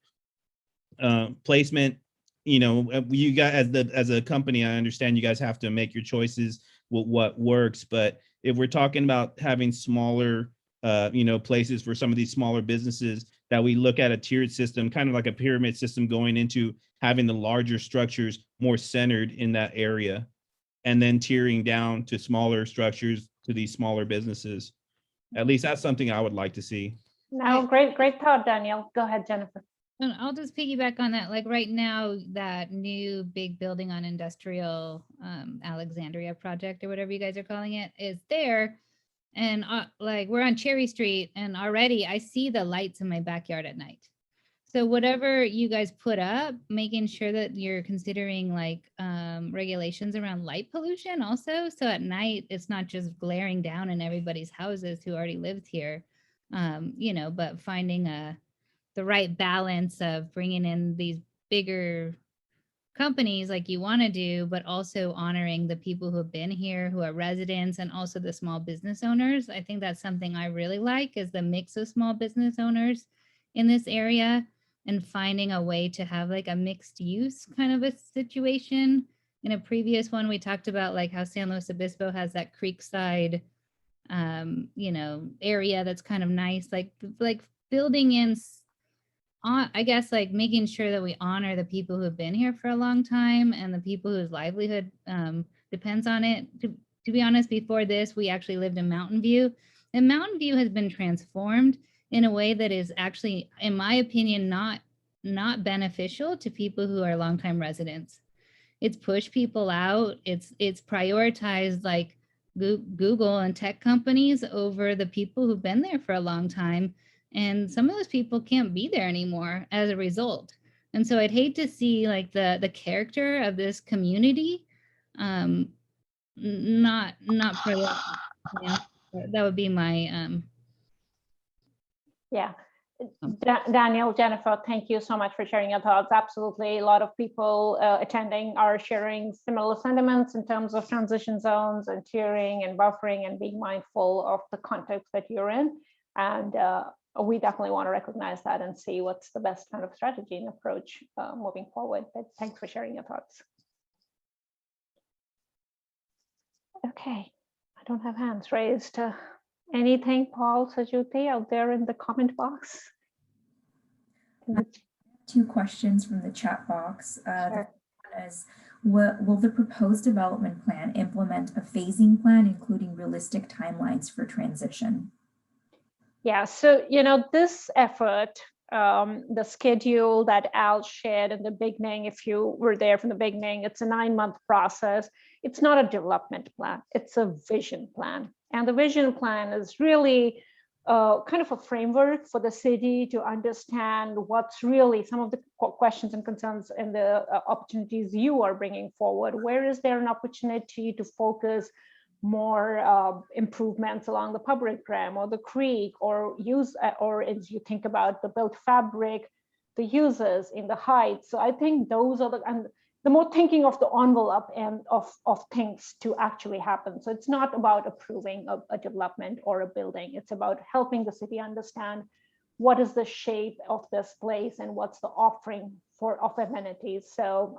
placement, you guys as a company, I understand you guys have to make your choices with what works. But if we're talking about having smaller, places for some of these smaller businesses, that we look at a tiered system, kind of like a pyramid system, going into having the larger structures more centered in that area, and then tiering down to smaller structures to these smaller businesses. At least that's something I would like to see. No, great thought, Danielle. Go ahead, Jennifer. And I'll just piggyback on that. Like right now, that new big building on industrial Alexandria project or whatever you guys are calling it is there. And like we're on Cherry Street and already I see the lights in my backyard at night. So whatever you guys put up, making sure that you're considering like regulations around light pollution also. So at night, it's not just glaring down in everybody's houses who already lived here, but finding the right balance of bringing in these bigger companies like you want to do, but also honoring the people who have been here, who are residents, and also the small business owners. I think that's something I really like, is the mix of small business owners in this area and finding a way to have like a mixed use kind of a situation in a previous one, we talked about like how San Luis Obispo has that creekside, you know, area that's kind of nice, like building in, I guess, like making sure that we honor the people who have been here for a long time and the people whose livelihood depends on it. To be honest, before this, we actually lived in Mountain View, and Mountain View has been transformed in a way that is actually, in my opinion, not beneficial to people who are longtime residents. It's pushed people out. It's prioritized like Google and tech companies over the people who've been there for a long time. And some of those people can't be there anymore as a result. And so I'd hate to see like the character of this community not for the, you know, that would be my Yeah. Daniel, Jennifer, thank you so much for sharing your thoughts. Absolutely. A lot of people attending are sharing similar sentiments in terms of transition zones and tiering and buffering and being mindful of the context that you're in. And we definitely want to recognize that and see what's the best kind of strategy and approach moving forward. But thanks for sharing your thoughts. Okay, I don't have hands raised. Anything, Paul, Sajuti, out there in the comment box? Two questions from the chat box. Sure. The first one is, will the proposed development plan implement a phasing plan, including realistic timelines for transition? Yeah, so, you know, this effort, the schedule that Al shared in the beginning, if you were there from the beginning, it's a 9-month process. It's not a development plan, it's a vision plan. And the vision plan is really kind of a framework for the city to understand what's really some of the questions and concerns and the opportunities you are bringing forward. Where is there an opportunity to focus more improvements along the public realm or the creek, or use, or as you think about the built fabric, the uses in the heights. So I think those are the more thinking of the envelope and of things to actually happen. So it's not about approving a development or a building. It's about helping the city understand what is the shape of this place and what's the offering of amenities. So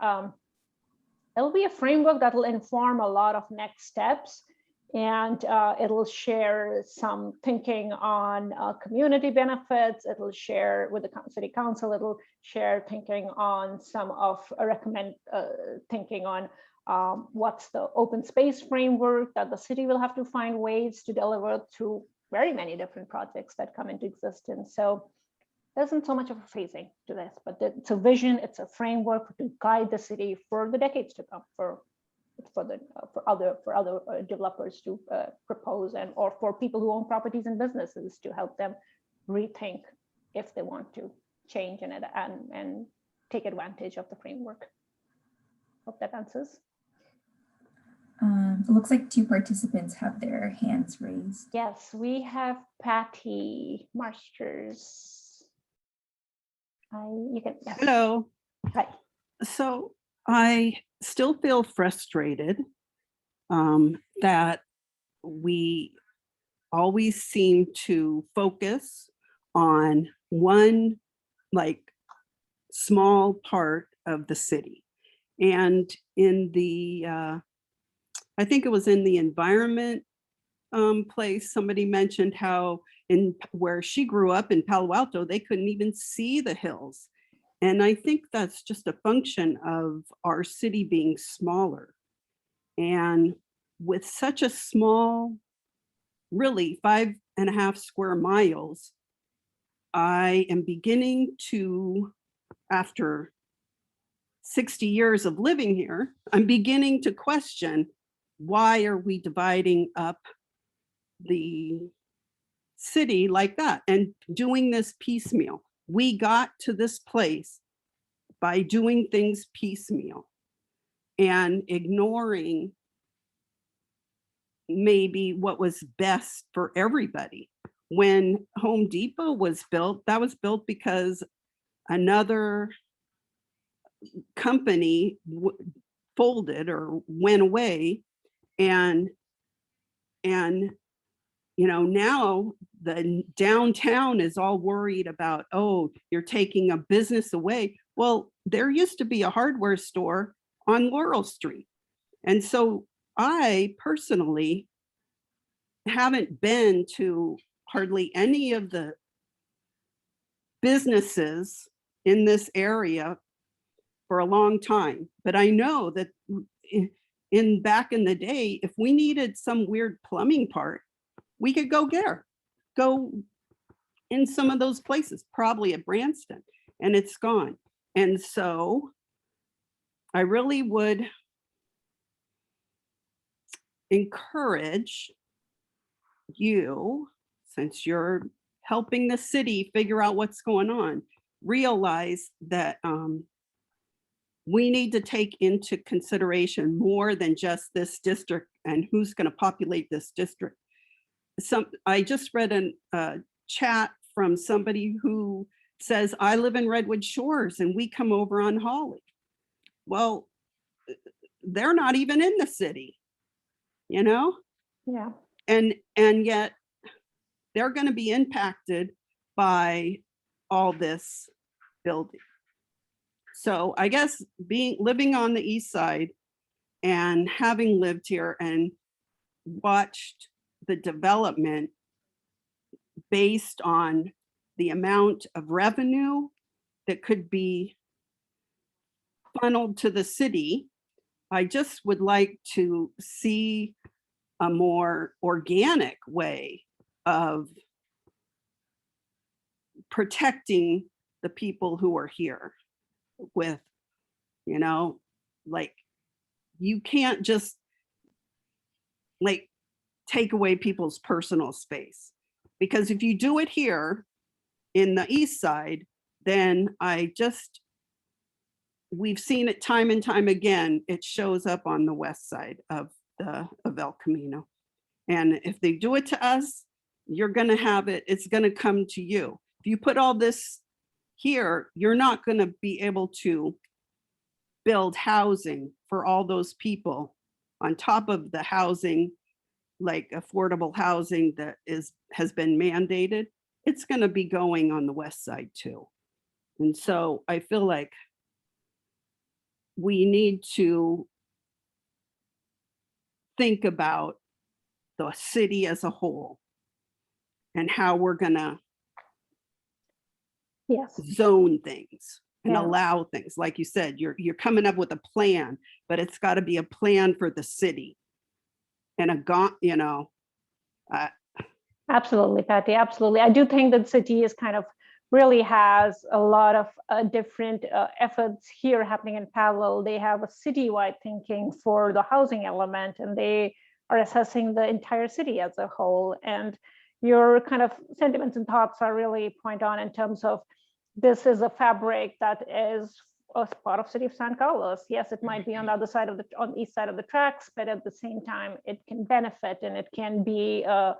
it'll be a framework that will inform a lot of next steps. And it'll share some thinking on community benefits. It'll share with the city council. It'll share thinking on some of thinking on what's the open space framework that the city will have to find ways to deliver through very many different projects that come into existence. So there isn't so much of a phasing to this, but it's a vision. It's a framework to guide the city for the decades to come, for other developers to propose, and or for people who own properties and businesses to help them rethink if they want to change in it and take advantage of the framework. Hope that answers. It looks like 2 participants have their hands raised. Yes, we have Patty Marsters. You can. Yes. Hello. Hi. So I still feel frustrated that we always seem to focus on one like small part of the city. And in the, I think it was in the environment place, somebody mentioned how where she grew up in Palo Alto, they couldn't even see the hills. And I think that's just a function of our city being smaller. And with such a small, really 5.5 square miles, I am beginning to, after 60 years of living here, I'm beginning to question, why are we dividing up the city like that and doing this piecemeal? We got to this place by doing things piecemeal and ignoring maybe what was best for everybody. When Home Depot was built, that was built because another company folded or went away, and you know, now the downtown is all worried about, oh, you're taking a business away. Well, there used to be a hardware store on Laurel Street. And so I personally haven't been to hardly any of the businesses in this area for a long time. But I know that back in the day, if we needed some weird plumbing part, we could go in some of those places, probably at Branston, and it's gone. And so I really would encourage you, since you're helping the city figure out what's going on, realize that we need to take into consideration more than just this district and who's going to populate this district. I just read a chat from somebody who says, I live in Redwood Shores and we come over on Holly. Well, they're not even in the city, you know? Yeah. And yet they're going to be impacted by all this building. So I guess living on the east side and having lived here and watched the development based on the amount of revenue that could be funneled to the city, I just would like to see a more organic way of protecting the people who are here with, you know, like, you can't just like take away people's personal space, because if you do it here in the east side, then we've seen it time and time again, it shows up on the west side of El Camino. And if they do it to us, you're gonna have it, it's gonna come to you. If you put all this here, you're not gonna be able to build housing for all those people on top of the housing, like affordable housing that has been mandated. It's gonna be going on the west side too. And so I feel like we need to think about the city as a whole and how we're gonna zone things and allow things. Like you said, you're coming up with a plan, but it's got to be a plan for the city and Absolutely, Patty, absolutely. I do think that city is kind of really has a lot of different efforts here happening in parallel. They have a citywide thinking for the housing element, and they are assessing the entire city as a whole. And your kind of sentiments and thoughts are really point on in terms of this is a fabric that is a part of city of San Carlos. Yes, it might be on the other side of on the east side of the tracks, but at the same time, it can benefit and it can be a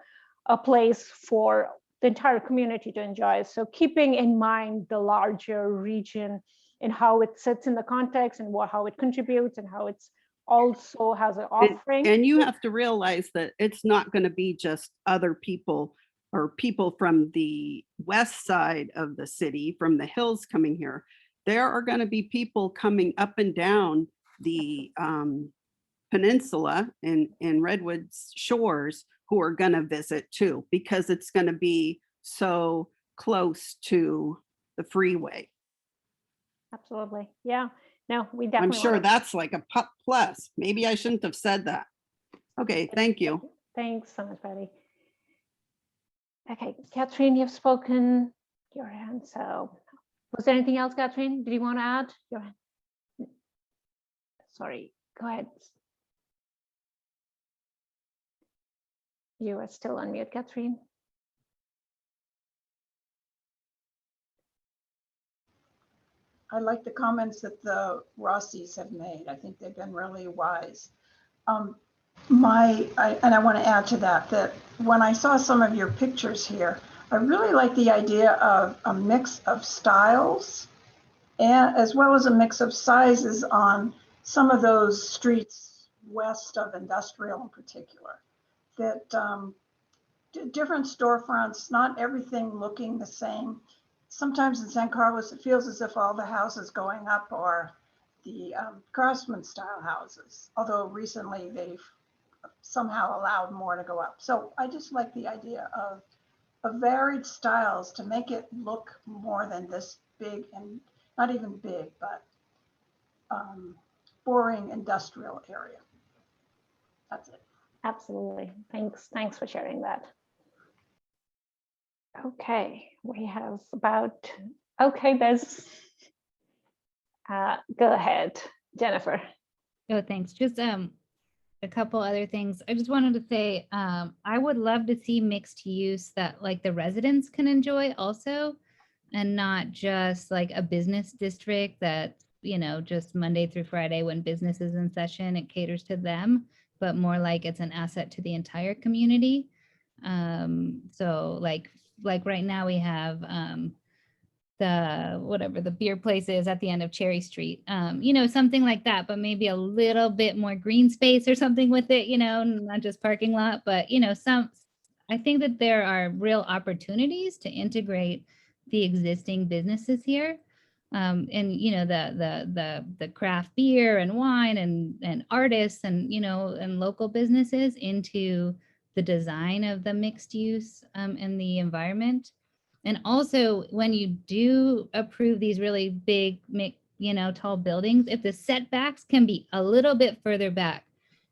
place for the entire community to enjoy. So keeping in mind the larger region and how it sits in the context and how it contributes and how it's also has an offering. And you have to realize that it's not going to be just other people or people from the west side of the city, from the hills coming here. There are going to be people coming up and down the peninsula in Redwood Shores who are going to visit too, because it's going to be so close to the freeway. Absolutely. Yeah. No, we definitely. I'm sure that's like a plus. Maybe I shouldn't have said that. Okay, thank you. Thanks so much, Patty. Okay, Catherine, you've spoken your hand. So was there anything else, Catherine? Did you want to add your hand? Sorry, go ahead. You are still on mute, Catherine. I like the comments that the Rossies have made. I think they've been really wise. And I want to add to that when I saw some of your pictures here, I really like the idea of a mix of styles and as well as a mix of sizes on some of those streets west of Industrial in particular. That different storefronts, not everything looking the same. Sometimes in San Carlos, it feels as if all the houses going up are the craftsman style houses, although recently they've somehow allowed more to go up. So I just like the idea of varied styles to make it look more than this big, and not even big, but boring industrial area. That's it. Absolutely. Thanks for sharing that. Okay, we have about, okay, there's, go ahead, Jennifer. Oh, thanks. Just a couple other things. I just wanted to say, I would love to see mixed use that like the residents can enjoy also, and not just like a business district that, you know, just Monday through Friday when business is in session, it caters to them, but more like it's an asset to the entire community. So like right now we have the beer place is at the end of Cherry Street, you know, something like that, but maybe a little bit more green space or something with it, you know, not just parking lot, but you know, I think that there are real opportunities to integrate the existing businesses here. And you know, the craft beer and wine and artists and, you know, and local businesses into the design of the mixed use and the environment. And also when you do approve these really big, you know, tall buildings, if the setbacks can be a little bit further back,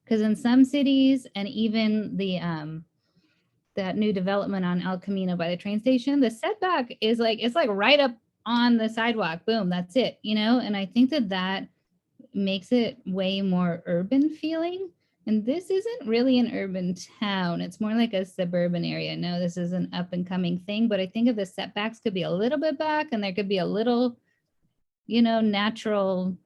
because in some cities and even that new development on El Camino by the train station, the setback is like, it's like right up on the sidewalk, boom, that's it, you know? And I think that makes it way more urban feeling. And this isn't really an urban town. It's more like a suburban area. No, this is an up and coming thing, but I think if the setbacks could be a little bit back and there could be a little, you know, natural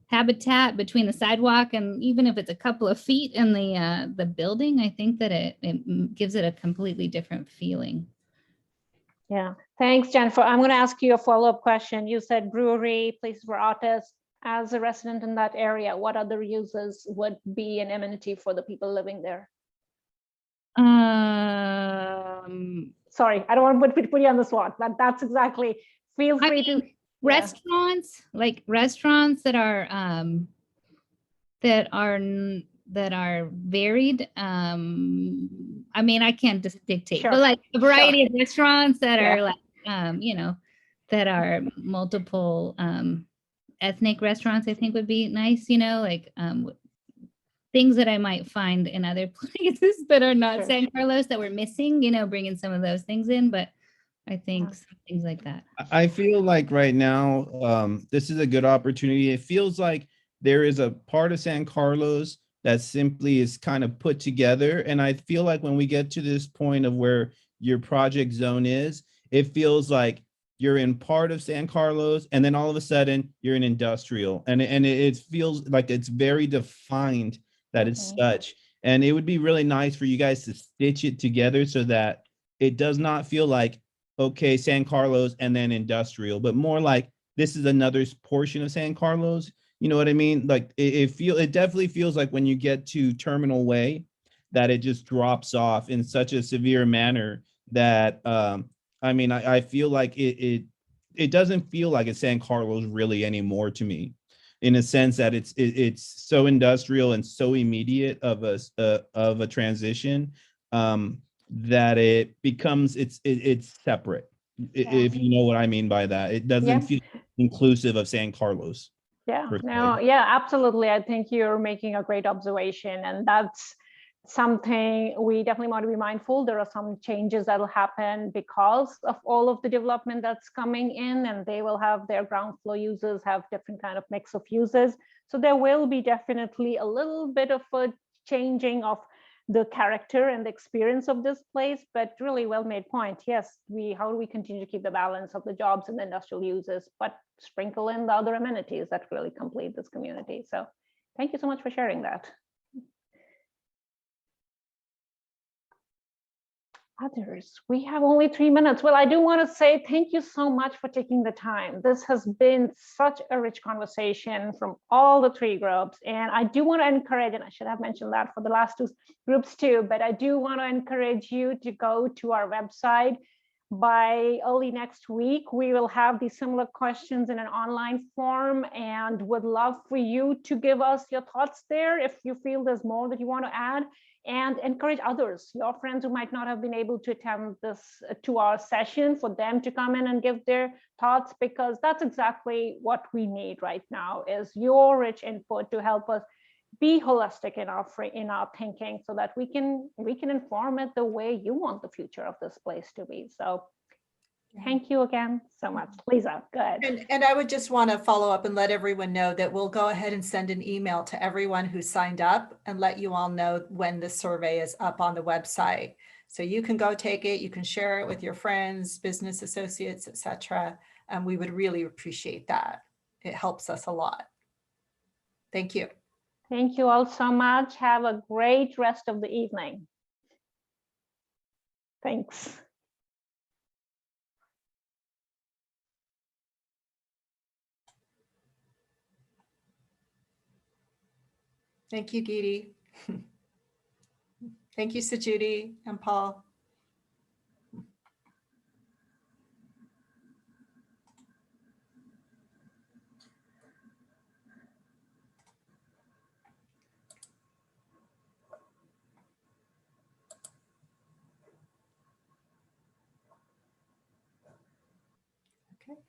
habitat between the sidewalk, and even if it's a couple of feet in the building, I think that it gives it a completely different feeling. Yeah, thanks, Jennifer. I'm going to ask you a follow-up question. You said brewery, places for artists. As a resident in that area, what other uses would be an amenity for the people living there? Sorry, I don't want to put you on the spot, but that's exactly, feel free to. Restaurants, like restaurants that are varied. I mean, I can't just dictate, Sure. but like a variety Sure. of restaurants that Yeah. are like, you know, that are multiple ethnic restaurants, I think would be nice, you know, like things that I might find in other places that are not Sure. San Carlos that we're missing, you know, bringing some of those things in, but I think things like that. I feel like right now, this is a good opportunity. It feels like there is a part of San Carlos that simply is kind of put together. And I feel like when we get to this point of where your project zone is, it feels like you're in part of San Carlos, and then all of a sudden you're in industrial. And it feels like it's very defined that it's such. And it would be really nice for you guys to stitch it together so that it does not feel like, okay, San Carlos and then industrial, but more like this is another portion of San Carlos. You know what I mean? Like it definitely feels like when you get to Terminal Way that it just drops off in such a severe manner that I mean, I feel like it doesn't feel like it's San Carlos really anymore to me, in a sense that it's so industrial and so immediate of a transition that it becomes it's separate. If you know what I mean by that, it doesn't feel inclusive of San Carlos. Yeah, no, yeah, absolutely. I think you're making a great observation, and that's something we definitely want to be mindful. There are some changes that will happen because of all of the development that's coming in, and they will have their ground floor users have different kind of mix of uses. So there will be definitely a little bit of a changing of the character and the experience of this place, but really well made point. Yes, how do we continue to keep the balance of the jobs and the industrial uses, but sprinkle in the other amenities that really complete this community. So thank you so much for sharing that. Others, we have only 3 minutes. Well, I do want to say thank you so much for taking the time. This has been such a rich conversation from all the three groups. And I do want to encourage, and I should have mentioned that for the last two groups too, but I do want to encourage you to go to our website. by early next week, we will have these similar questions in an online form, and would love for you to give us your thoughts there if you feel there's more that you want to add, and encourage others, your friends who might not have been able to attend this 2-hour session, for them to come in and give their thoughts, because that's exactly what we need right now, is your rich input to help us be holistic in our thinking, so that we can inform it the way you want the future of this place to be. So thank you again so much. Lisa, go ahead. And I would just want to follow up and let everyone know that we'll go ahead and send an email to everyone who signed up and let you all know when the survey is up on the website. So you can go take it, you can share it with your friends, business associates, etc. And we would really appreciate that. It helps us a lot. Thank you. Thank you all so much. Have a great rest of the evening. Thanks. Thank you, Geeti. Thank you, Sajudi and Paul. Okay.